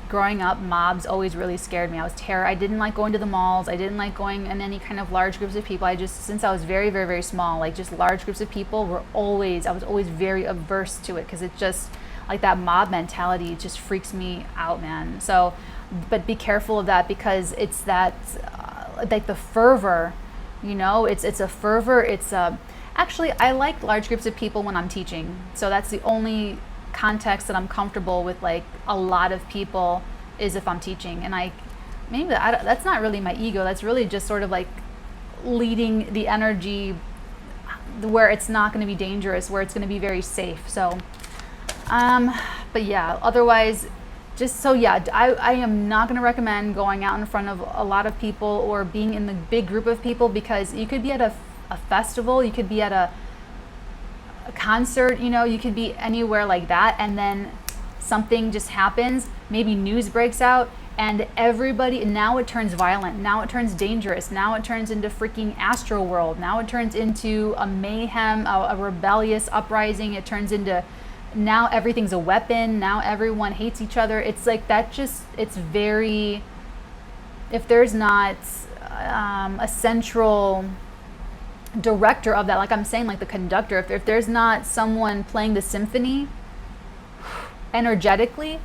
[SPEAKER 1] growing up, mobs always really scared me. I didn't like going to the malls. I didn't like going in any kind of large groups of people. Since I was very, very, very small, like just large groups of people I was always very averse to it, because it just, like that mob mentality just freaks me out, man. So, but be careful of that, because it's that, like the fervor, it's a fervor. Actually, I like large groups of people when I'm teaching. So that's the only context that I'm comfortable with, like a lot of people, is if I'm teaching. And that's not really my ego. That's really just sort of like leading the energy where it's not going to be dangerous, where it's going to be very safe. So, but yeah, otherwise, I am not going to recommend going out in front of a lot of people or being in the big group of people, because you could be at a festival, you could be at a concert, you could be anywhere like that, and then something just happens, maybe news breaks out, and now it turns violent, now it turns dangerous, now it turns into freaking Astro World, now it turns into a mayhem, a rebellious uprising, it turns into, now everything's a weapon, now everyone hates each other. It's like that, it's very, if there's not a central director of that, like I'm saying, like the conductor, if there's not someone playing the symphony energetically,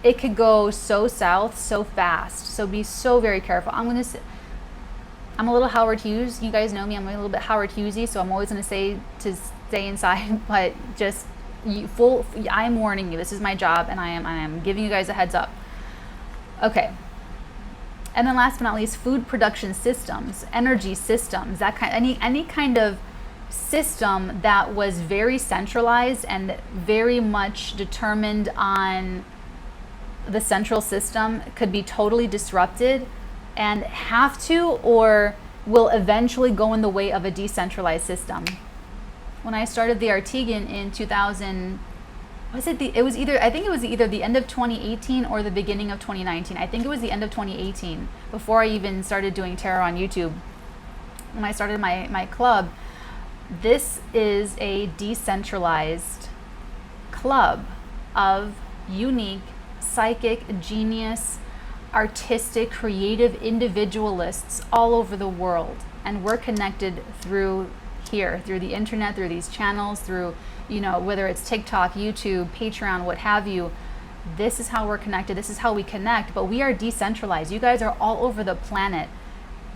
[SPEAKER 1] it could go so south so fast. So be so very careful. I'm a little Howard Hughes. You guys know me. I'm a little bit Howard Hughesy, so I'm always going to say to stay inside, but just I'm warning you. This is my job, and I am giving you guys a heads up. Okay. And then last but not least, food production systems, energy systems, any kind of system that was very centralized and very much determined on the central system could be totally disrupted and have to, or will eventually go in the way of a decentralized system. When I started the 𝚑𝚘𝚗 in 2000, I think it was either the end of 2018 or the beginning of 2019. I think it was the end of 2018, before I even started doing tarot on YouTube. When I started my club, this is a decentralized club of unique, psychic, genius, artistic, creative individualists all over the world. And we're connected through the internet, through these channels, through, whether it's TikTok, YouTube, Patreon, what have you. This is how we're connected. This is how we connect, but we are decentralized. You guys are all over the planet.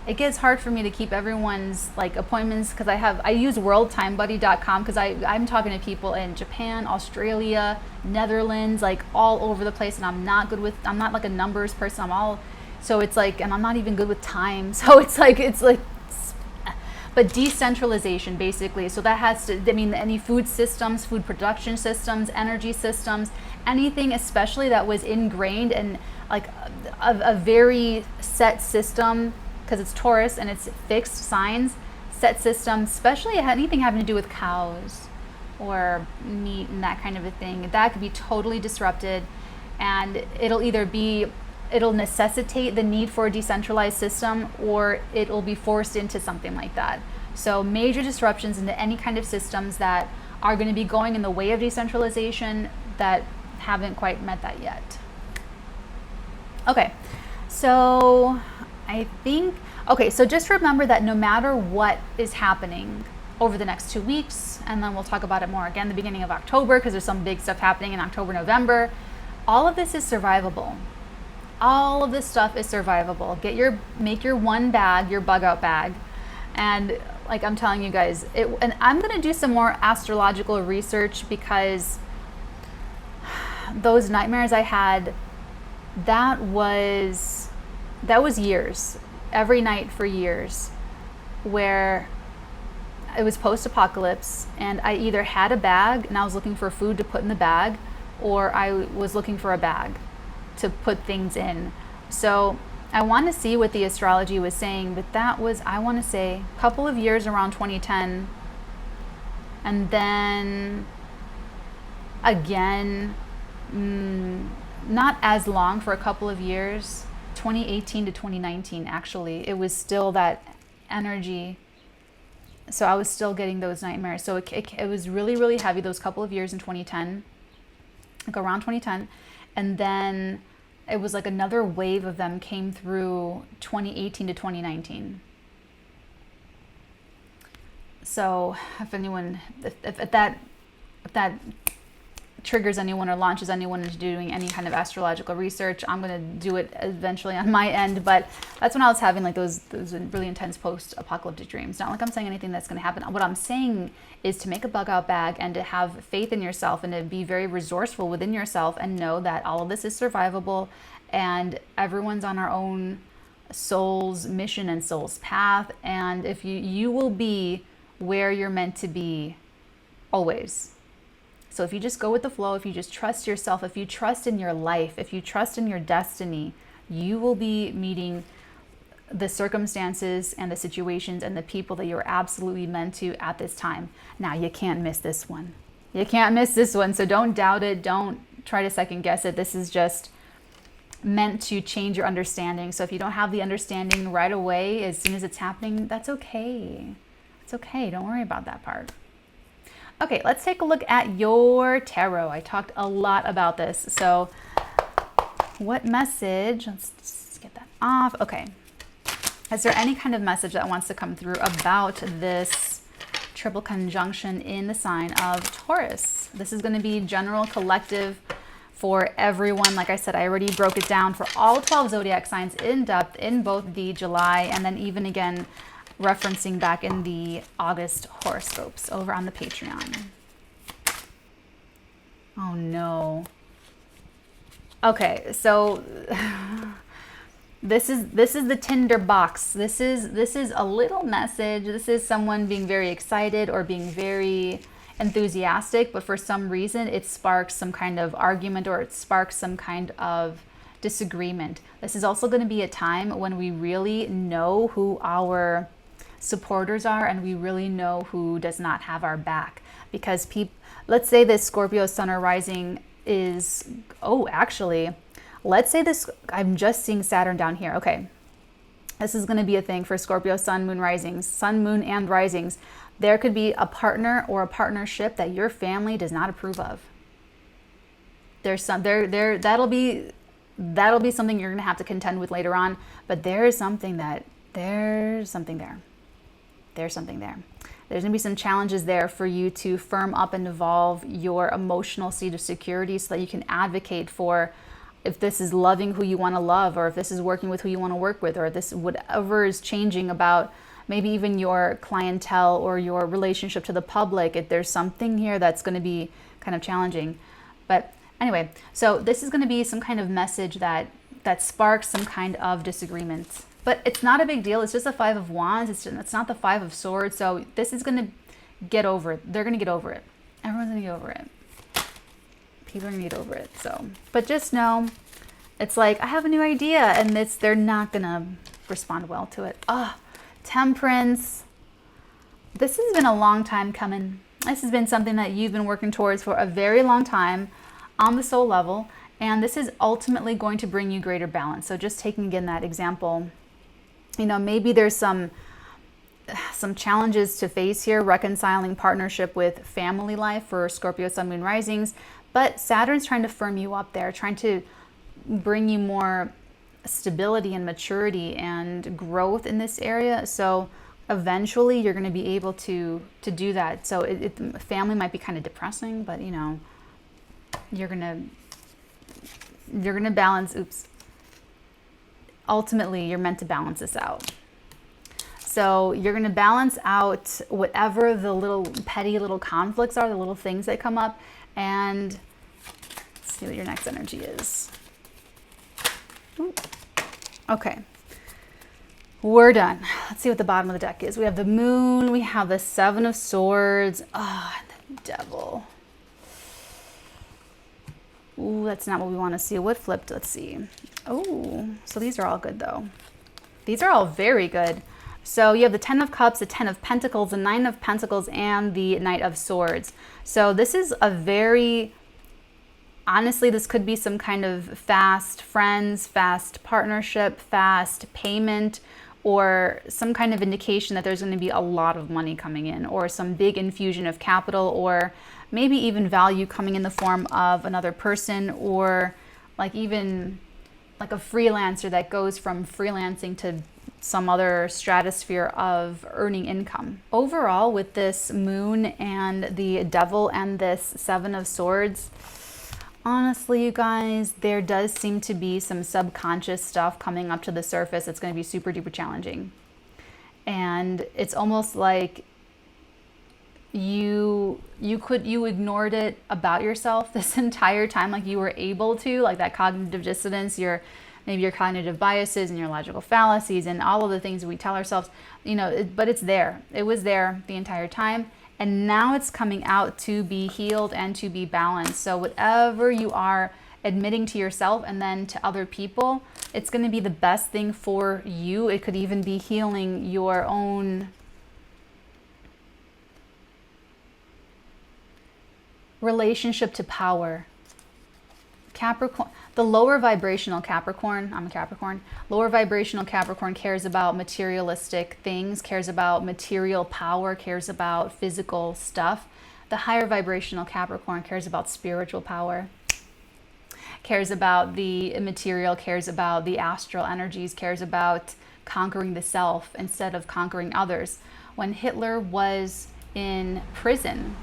[SPEAKER 1] It gets hard for me to keep everyone's like appointments, because I use worldtimebuddy.com, because I'm talking to people in Japan, Australia, Netherlands, like all over the place, and I'm not like a numbers person. So it's like, and I'm not even good with time. So it's like, but decentralization, basically. So that has to, any food systems, food production systems, energy systems, anything especially that was ingrained in like a very set system, because it's Taurus and it's fixed signs, set system, especially anything having to do with cows or meat and that kind of a thing, that could be totally disrupted, and it'll necessitate the need for a decentralized system, or it'll be forced into something like that. So major disruptions into any kind of systems that are going to be going in the way of decentralization that haven't quite met that yet. Okay, so so just remember that no matter what is happening over the next 2 weeks, and then we'll talk about it more again the beginning of October, because there's some big stuff happening in October, November, all of this is survivable. All of this stuff is survivable. Make your one bag, your bug out bag. And like I'm telling you guys, and I'm going to do some more astrological research, because those nightmares I had, that was years, every night for years, where it was post-apocalypse, and I either had a bag and I was looking for food to put in the bag, or I was looking for a bag to put things in. So I want to see what the astrology was saying, but that was, I want to say, a couple of years around 2010. And then again, not as long, for a couple of years, 2018 to 2019, actually. It was still that energy. So I was still getting those nightmares. So it was really, really heavy those couple of years in 2010, like around 2010. And then it was like another wave of them came through 2018 to 2019. So if anyone, if that triggers anyone or launches anyone into doing any kind of astrological research, I'm going to do it eventually on my end. But that's when I was having like those really intense post-apocalyptic dreams. Not like I'm saying anything that's going to happen. What I'm saying is to make a bug out bag and to have faith in yourself and to be very resourceful within yourself and know that all of this is survivable and everyone's on our own soul's mission and soul's path. And if you will be where you're meant to be always. So if you just go with the flow, if you just trust yourself, if you trust in your life, if you trust in your destiny, you will be meeting the circumstances and the situations and the people that you're absolutely meant to at this time. Now, you can't miss this one. You can't miss this one. So don't doubt it. Don't try to second guess it. This is just meant to change your understanding. So if you don't have the understanding right away, as soon as it's happening, that's okay. It's okay. Don't worry about that part. Okay, let's take a look at your tarot. I talked a lot about this. So what message, let's just get that off. Okay. Is there any kind of message that wants to come through about this triple conjunction in the sign of Taurus? This is going to be general, collective for everyone. Like I said, I already broke it down for all 12 zodiac signs in depth in both the July and then even again referencing back in the August horoscopes over on the Patreon. Oh no. Okay, so this is the Tinder box. This is a little message. This is someone being very excited or being very enthusiastic, but for some reason it sparks some kind of argument or it sparks some kind of disagreement. This is also going to be a time when we really know who our supporters are and we really know who does not have our back, because let's say this Scorpio sun or rising is, let's say this, I'm just seeing Saturn down here. Okay, this is going to be a thing for Scorpio sun, moon, risings, sun, moon, and risings. There could be a partner or a partnership that your family does not approve of. There's some that'll be something you're going to have to contend with later on, but there's something there. There's going to be some challenges there for you to firm up and evolve your emotional seat of security so that you can advocate for if this is loving who you want to love, or if this is working with who you want to work with, or this whatever is changing about maybe even your clientele or your relationship to the public. If there's something here that's going to be kind of challenging. But anyway, so this is going to be some kind of message that sparks some kind of disagreement. But it's not a big deal. It's just a 5 of Wands. It's not the 5 of Swords. So this is going to get over it. They're going to get over it. Everyone's going to get over it. People are going to get over it. So, but just know, it's like, I have a new idea, and they're not going to respond well to it. Temperance. This has been a long time coming. This has been something that you've been working towards for a very long time on the soul level. And this is ultimately going to bring you greater balance. So just taking again that example, maybe there's some challenges to face here, reconciling partnership with family life for Scorpio sun, moon, risings. But Saturn's trying to firm you up there, trying to bring you more stability and maturity and growth in this area. So eventually you're going to be able to do that. So family might be kind of depressing, but you're going to balance. Ultimately, you're meant to balance this out. So you're going to balance out whatever the little petty little conflicts are, the little things that come up, and let's see what your next energy is. Okay. We're done. Let's see what the bottom of the deck is. We have the Moon, we have the 7 of Swords, and the Devil. Ooh, that's not what we want to see. What flipped? Let's see. Oh, so these are all good though. These are all very good. So you have the 10 of Cups, the 10 of Pentacles, the 9 of Pentacles, and the Knight of Swords. So this is a very, honestly, this could be some kind of fast friends, fast partnership, fast payment, or some kind of indication that there's going to be a lot of money coming in, or some big infusion of capital, or maybe even value coming in the form of another person, or like even like a freelancer that goes from freelancing to some other stratosphere of earning income. Overall, with this Moon and the Devil and this 7 of Swords, honestly, you guys, there does seem to be some subconscious stuff coming up to the surface. It's going to be super duper challenging. And it's almost like you ignored it about yourself this entire time, like you were able to, like that cognitive dissonance, maybe your cognitive biases and your logical fallacies and all of the things we tell ourselves, you know, but it's there. It was there the entire time. And now it's coming out to be healed and to be balanced. So whatever you are admitting to yourself and then to other people, it's going to be the best thing for you. It could even be healing your own relationship to power. Capricorn, the lower vibrational Capricorn, I'm a Capricorn, lower vibrational Capricorn cares about materialistic things, cares about material power, cares about physical stuff. The higher vibrational Capricorn cares about spiritual power, cares about the immaterial, cares about the astral energies, cares about conquering the self instead of conquering others. When Hitler was in prison,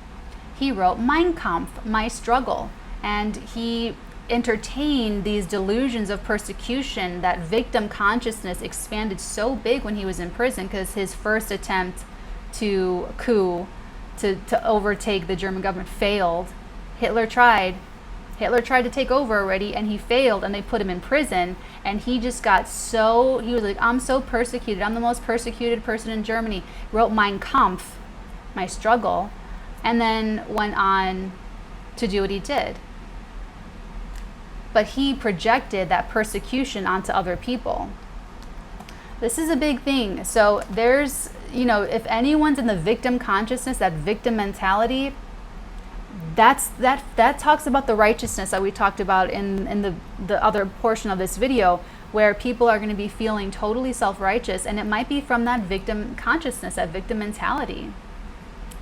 [SPEAKER 1] he wrote Mein Kampf, My Struggle, and he entertained these delusions of persecution. That victim consciousness expanded so big when he was in prison because his first attempt to coup, to overtake the German government failed. Hitler tried to take over already and he failed, and they put him in prison, and he just got so, he was like, I'm so persecuted, I'm the most persecuted person in Germany. Wrote Mein Kampf, My Struggle, and then went on to do what he did. But he projected that persecution onto other people. This is a big thing. So there's, you know, if anyone's in the victim consciousness, that victim mentality, that talks about the righteousness that we talked about in the other portion of this video, where people are going to be feeling totally self-righteous, and it might be from that victim consciousness, that victim mentality.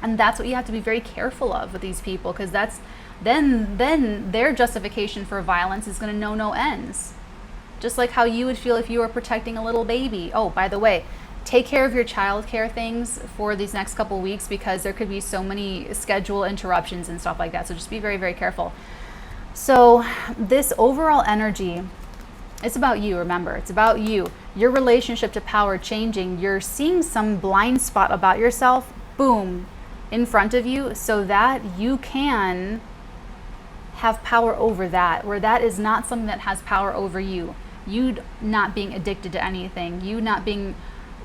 [SPEAKER 1] And that's what you have to be very careful of with these people, because that's then their justification for violence is going to know no ends. Just like how you would feel if you were protecting a little baby. Oh, by the way, take care of your childcare things for these next couple weeks, because there could be so many schedule interruptions and stuff like that. So just be very, very careful. So this overall energy, it's about you, remember. It's about you. Your relationship to power changing. You're seeing some blind spot about yourself, boom, in front of you, so that you can have power over that, where that is not something that has power over you. You not being addicted to anything, you not being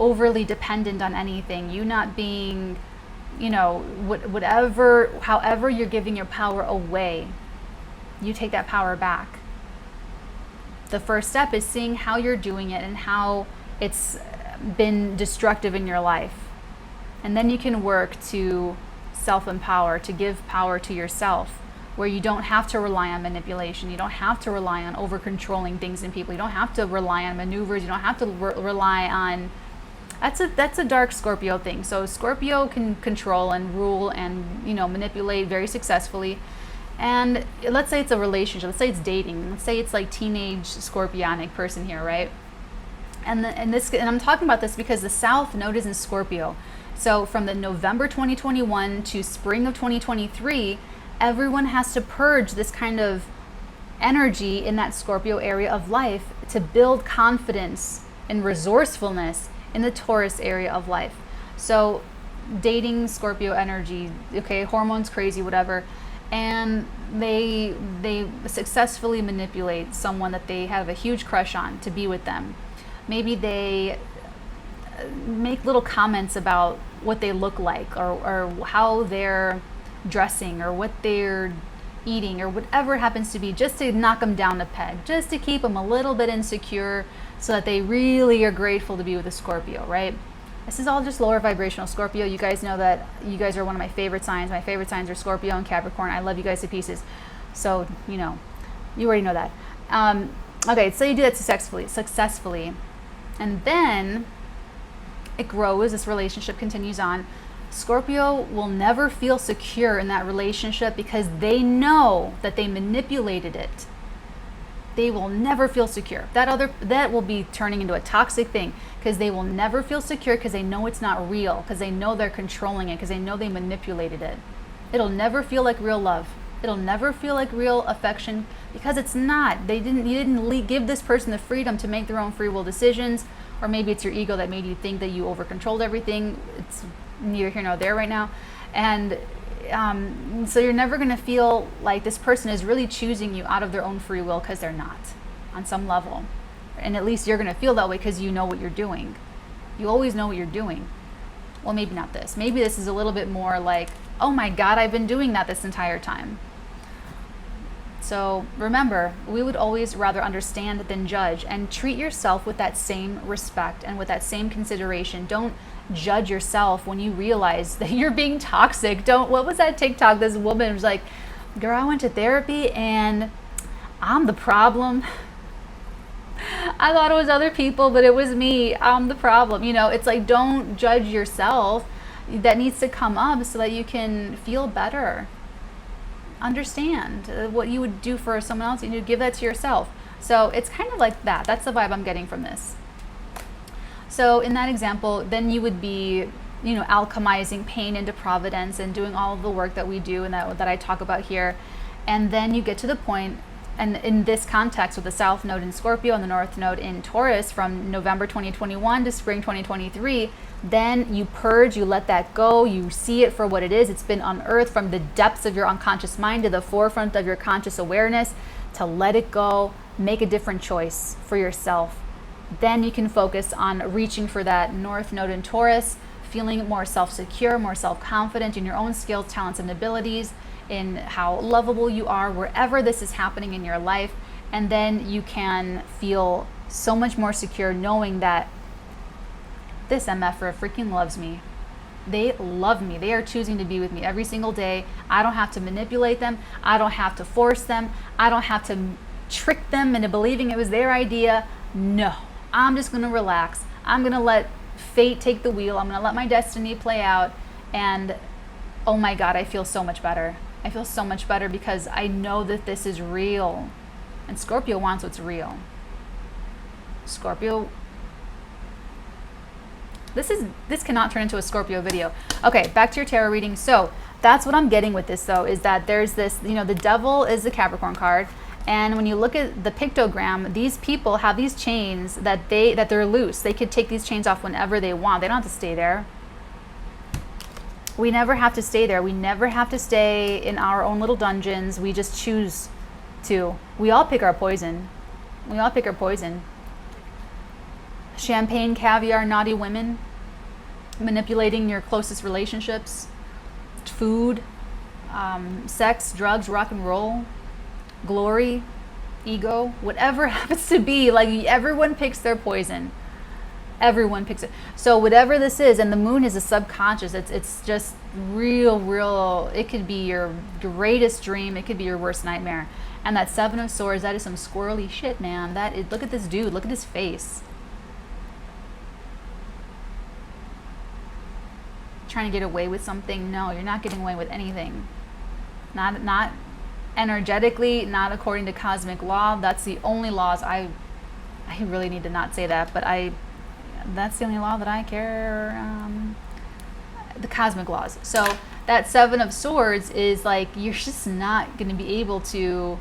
[SPEAKER 1] overly dependent on anything, you not being, you know, whatever, however you're giving your power away, you take that power back. The first step is seeing how you're doing it and how it's been destructive in your life. And then you can work to self-empower, to give power to yourself, where you don't have to rely on manipulation. You don't have to rely on over-controlling things in people. You don't have to rely on maneuvers. You don't have to rely on... That's a dark Scorpio thing. So Scorpio can control and rule and, you know, manipulate very successfully. And let's say it's a relationship. Let's say it's dating. Let's say it's like teenage Scorpionic person here, right? And I'm talking about this because the South Node is in Scorpio. So from the November 2021 to spring of 2023, everyone has to purge this kind of energy in that Scorpio area of life to build confidence and resourcefulness in the Taurus area of life. So dating Scorpio energy, okay, hormones crazy, whatever, and they successfully manipulate someone that they have a huge crush on to be with them. Maybe they make little comments about what they look like, or how they're dressing, or what they're eating, or whatever it happens to be, just to knock them down a peg, just to keep them a little bit insecure so that they really are grateful to be with a Scorpio, right? This is all just lower vibrational Scorpio. You guys know that you guys are one of my favorite signs. My favorite signs are Scorpio and Capricorn. I love you guys to pieces. So, you know, you already know that. Okay, so you do that successfully. And then it grows, this relationship continues on. Scorpio will never feel secure in that relationship because they know that they manipulated it. They will never feel secure. That will be turning into a toxic thing, because they will never feel secure because they know it's not real, because they know they're controlling it, because they know they manipulated it. It'll never feel like real love. It'll never feel like real affection, because it's not. You didn't give this person the freedom to make their own free will decisions, or maybe it's your ego that made you think that you over controlled everything. It's neither here nor there right now. And so you're never going to feel like this person is really choosing you out of their own free will, because they're not, on some level. And at least you're going to feel that way because you know what you're doing. You always know what you're doing. Well, maybe not this. Maybe this is a little bit more like, oh my God, I've been doing that this entire time. So remember, we would always rather understand than judge, and treat yourself with that same respect and with that same consideration. Don't judge yourself when you realize that you're being toxic. What was that TikTok? This woman was like, girl, I went to therapy and I'm the problem. I thought it was other people, but it was me. I'm the problem. You know, it's like, don't judge yourself. That needs to come up so that you can feel better. Understand what you would do for someone else, and you give that to yourself. So it's kind of like that. That's the vibe I'm getting from this. So in that example, then you would be, you know, alchemizing pain into providence and doing all of the work that we do and that I talk about here. And then you get to the point, and in this context with the South Node in Scorpio and the North Node in Taurus from November 2021 to spring 2023, then you purge, you let that go, you see it for what it is. It's been unearthed from the depths of your unconscious mind to the forefront of your conscious awareness, to let it go, make a different choice for yourself. Then you can focus on reaching for that North Node in Taurus, feeling more self-secure, more self-confident in your own skills, talents, and abilities, in how lovable you are wherever this is happening in your life. And then you can feel so much more secure knowing that this MFer freaking loves me. They love me. They are choosing to be with me every single day. I don't have to manipulate them. I don't have to force them. I don't have to trick them into believing it was their idea. No, I'm just going to relax. I'm going to let fate take the wheel. I'm going to let my destiny play out. And oh my God, I feel so much better. I feel so much better because I know that this is real. And Scorpio wants what's real. Scorpio, this cannot turn into a Scorpio video. Okay, back to your tarot reading. So that's what I'm getting with this, though, is that there's this, you know, the devil is the Capricorn card. And when you look at the pictogram, these people have these chains that they're loose. They could take these chains off whenever they want. They don't have to stay there. We never have to stay there. We never have to stay in our own little dungeons. We just choose to. We all pick our poison. We all pick our poison. Champagne, caviar, naughty women, manipulating your closest relationships, food, sex, drugs, rock and roll, glory, ego, whatever happens to be. Like, everyone picks their poison. Everyone picks it. So whatever this is, and the moon is a subconscious. It's just real. It could be your greatest dream. It could be your worst nightmare. And that Seven of Swords, that is some squirrely shit, man. Look at this dude. Look at his face. Trying to get away with something? No, you're not getting away with anything. Not energetically, not according to cosmic law. That's the only laws I really need to not say that, but that's the only law that I care. The cosmic laws. So that Seven of Swords is like, you're just not going to be able to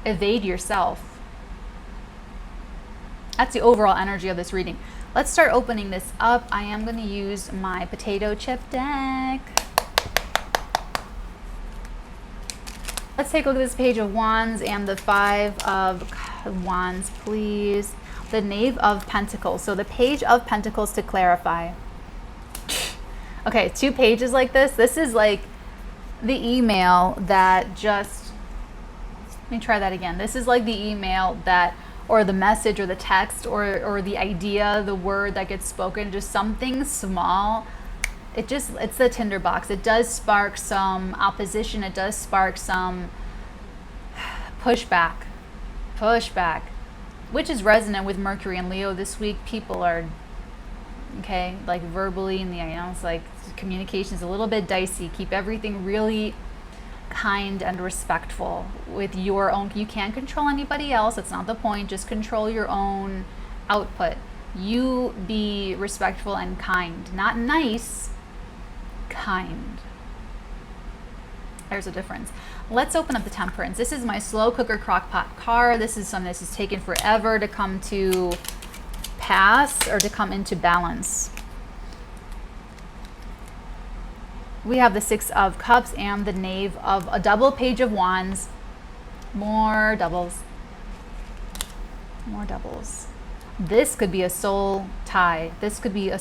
[SPEAKER 1] evade yourself. That's the overall energy of this reading. Let's start opening this up. I am going to use my potato chip deck. Let's take a look at this Page of Wands and the Five of Wands, please. The Knave of Pentacles. So the Page of Pentacles, to clarify. Okay, 2 pages like this. This is like the email that just, let me try that again. This is like the email that, or the message or the text or the idea, the word that gets spoken, just something small. It's the tinderbox. It does spark some opposition. It does spark some pushback, which is resonant with Mercury and Leo this week. People are, okay, like verbally, and it's like communication is a little bit dicey. Keep everything really kind and respectful with your own. You can't control anybody else. That's not the point. Just control your own output. You be respectful and kind, not nice, kind. There's a difference. Let's open up the Temperance. This is my slow cooker crock pot card. This is something that's taken forever to come to pass or to come into balance. We have the Six of Cups and the Knave of a double Page of Wands. More doubles. More doubles. This could be a soul tie. This could be a,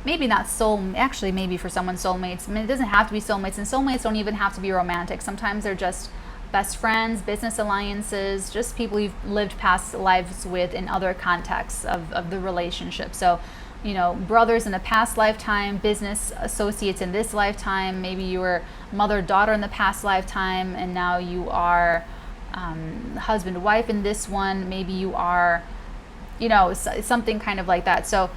[SPEAKER 1] maybe not soul, actually maybe for someone soulmates. I mean, it doesn't have to be soulmates, and soulmates don't even have to be romantic. Sometimes they're just best friends, business alliances, just people you've lived past lives with in other contexts of the relationship. So, you know, brothers in a past lifetime, business associates in this lifetime. Maybe you were mother-daughter in the past lifetime, and now you are husband-wife in this one. Maybe you are, you know, something kind of like that. So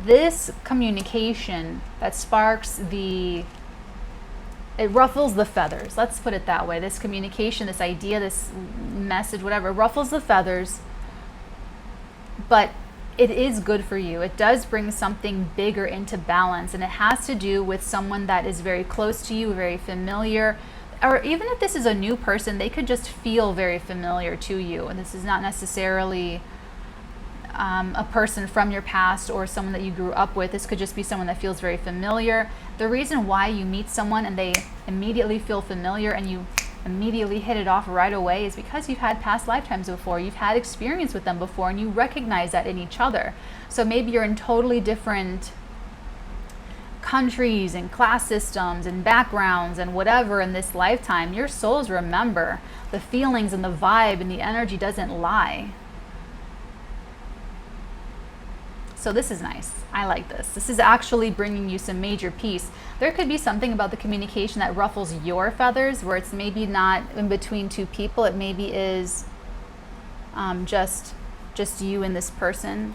[SPEAKER 1] this communication that sparks it ruffles the feathers. Let's put it that way. This communication, this idea, this message, whatever, ruffles the feathers, but it is good for you. It does bring something bigger into balance, and it has to do with someone that is very close to you, very familiar, or even if this is a new person, they could just feel very familiar to you. And this is not necessarily a person from your past or someone that you grew up with. This could just be someone that feels very familiar. The reason why you meet someone and they immediately feel familiar and you immediately hit it off right away is because you've had past lifetimes before. You've had experience with them before, and you recognize that in each other. So maybe you're in totally different countries and class systems and backgrounds and whatever in this lifetime. Your souls remember. The feelings and the vibe and the energy doesn't lie. So this is nice. I like this. This is actually bringing you some major peace. There could be something about the communication that ruffles your feathers, where it's maybe not in between two people. It maybe is just you and this person.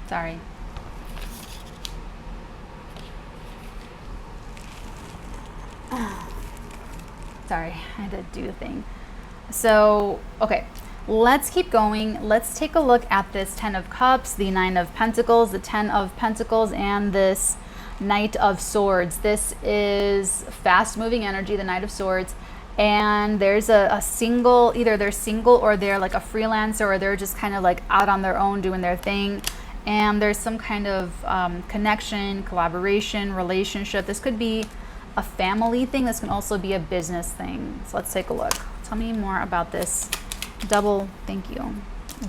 [SPEAKER 1] Sorry. Sorry, I had to do the thing. So, okay, let's keep going. Let's take a look at this Ten of Cups, the Nine of Pentacles, the Ten of Pentacles, and this Knight of Swords. This is fast-moving energy, the Knight of Swords. And there's a single, either they're single or they're like a freelancer, or they're just kind of like out on their own doing their thing. And there's some kind of connection, collaboration, relationship. This could be a family thing. This can also be a business thing. So let's take a look. Tell me more about this double, thank you.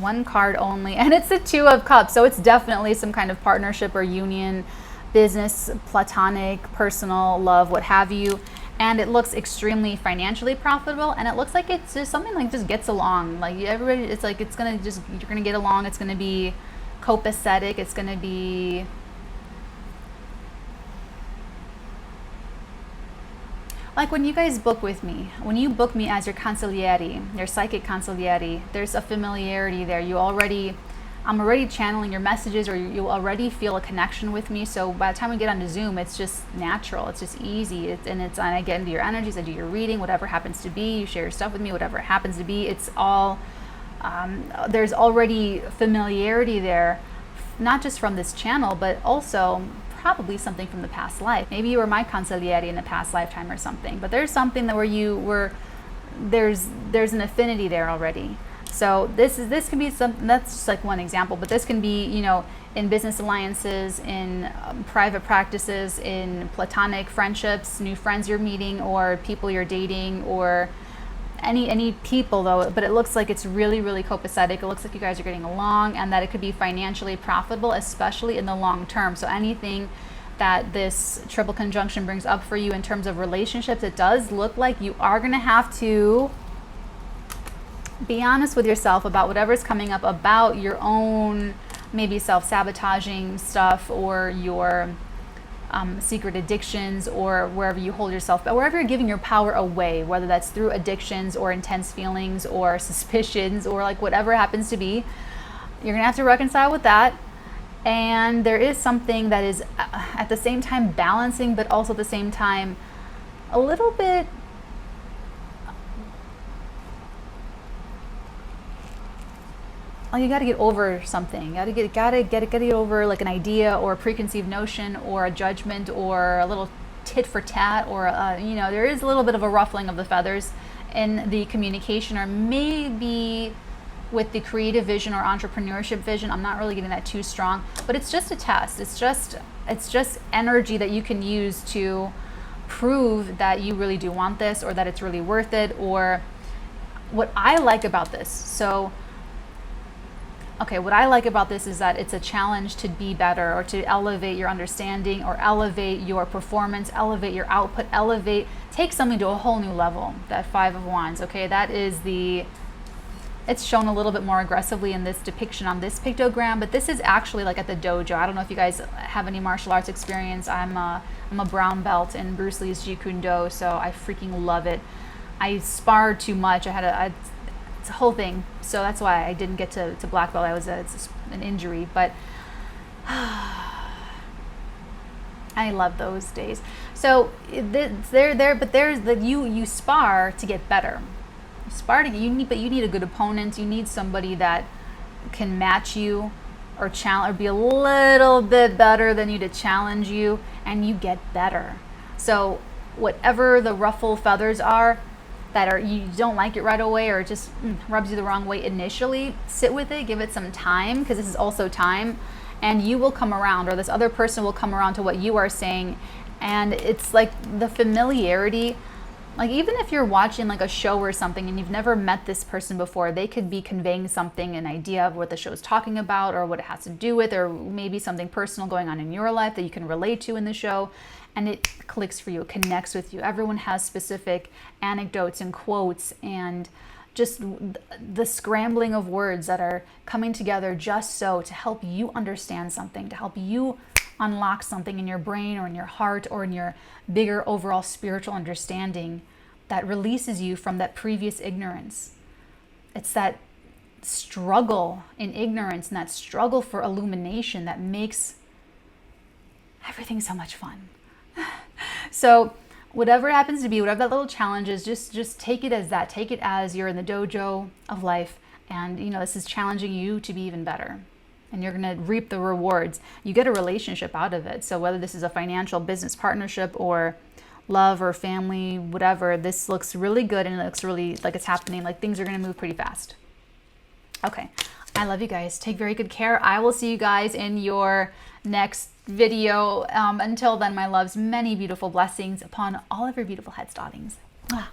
[SPEAKER 1] One card only, and it's the Two of Cups. So it's definitely some kind of partnership or union, business, platonic, personal, love, what have you. And it looks extremely financially profitable, and it looks like it's just something like just gets along. Like everybody, it's like it's gonna just, you're gonna get along. It's gonna be copacetic. It's gonna be like when you guys book with me, when you book me as your consigliere, your psychic consigliere, there's a familiarity there. I'm already channeling your messages, or you already feel a connection with me. So by the time we get onto Zoom, it's just natural. It's just easy. And I get into your energies. I do your reading, whatever happens to be. You share your stuff with me, whatever it happens to be. It's all, there's already familiarity there, not just from this channel, but also probably something from the past life. Maybe you were my consigliere in a past lifetime or something, but there's something that where you were, there's an affinity there already. So this can be something, that's just like one example, but this can be, you know, in business alliances, in private practices, in platonic friendships, new friends you're meeting, or people you're dating, or any people though, but it looks like it's really, really copacetic. It looks like you guys are getting along and that it could be financially profitable, especially in the long term. So anything that this triple conjunction brings up for you in terms of relationships, it does look like you are going to have to be honest with yourself about whatever's coming up about your own maybe self-sabotaging stuff, or your secret addictions, or wherever you hold yourself, but wherever you're giving your power away, whether that's through addictions or intense feelings or suspicions or like whatever happens to be, you're gonna have to reconcile with that. And there is something that is at the same time balancing, but also at the same time a little bit you got to get over something. You got to get over like an idea or a preconceived notion or a judgment or a little tit for tat, or you know, there is a little bit of a ruffling of the feathers in the communication, or maybe with the creative vision or entrepreneurship vision. I'm not really getting that too strong, but it's just a test. It's just energy that you can use to prove that you really do want this, or that it's really worth it, or what I like about this. So okay, what I like about this is that it's a challenge to be better, or to elevate your understanding, or elevate your performance, elevate your output, take something to a whole new level. That Five of Wands, okay, that is it's shown a little bit more aggressively in this depiction on this pictogram, but this is actually like at the dojo. I don't know if you guys have any martial arts experience. I'm a brown belt in Bruce Lee's Jeet Kune Do, so I freaking love it. I sparred too much. It's a whole thing, so that's why I didn't get to black belt. It's an injury, but I love those days. So they're there, but there's you spar to get better. But you need a good opponent. You need somebody that can match you, or challenge, or be a little bit better than you, to challenge you, and you get better. So whatever the ruffle feathers are, that you don't like it right away, or it just rubs you the wrong way initially, sit with it, give it some time, because this is also time, and you will come around, or this other person will come around to what you are saying. And it's like the familiarity, like even if you're watching like a show or something and you've never met this person before, they could be conveying something, an idea of what the show is talking about, or what it has to do with, or maybe something personal going on in your life that you can relate to in the show. And it clicks for you, it connects with you. Everyone has specific anecdotes and quotes, and just the scrambling of words that are coming together just so to help you understand something, to help you unlock something in your brain, or in your heart, or in your bigger overall spiritual understanding that releases you from that previous ignorance. It's that struggle in ignorance and that struggle for illumination that makes everything so much fun. So whatever it happens to be, whatever that little challenge is, just take it as that. Take it as you're in the dojo of life, and you know, this is challenging you to be even better, and you're going to reap the rewards. You get a relationship out of it. So whether this is a financial business partnership, or love, or family, whatever, this looks really good, and it looks really like it's happening, like things are going to move pretty fast. Okay, I love you guys. Take very good care. I will see you guys in your next video. Until then, my loves, many beautiful blessings upon all of your beautiful heads, darlings. Mwah.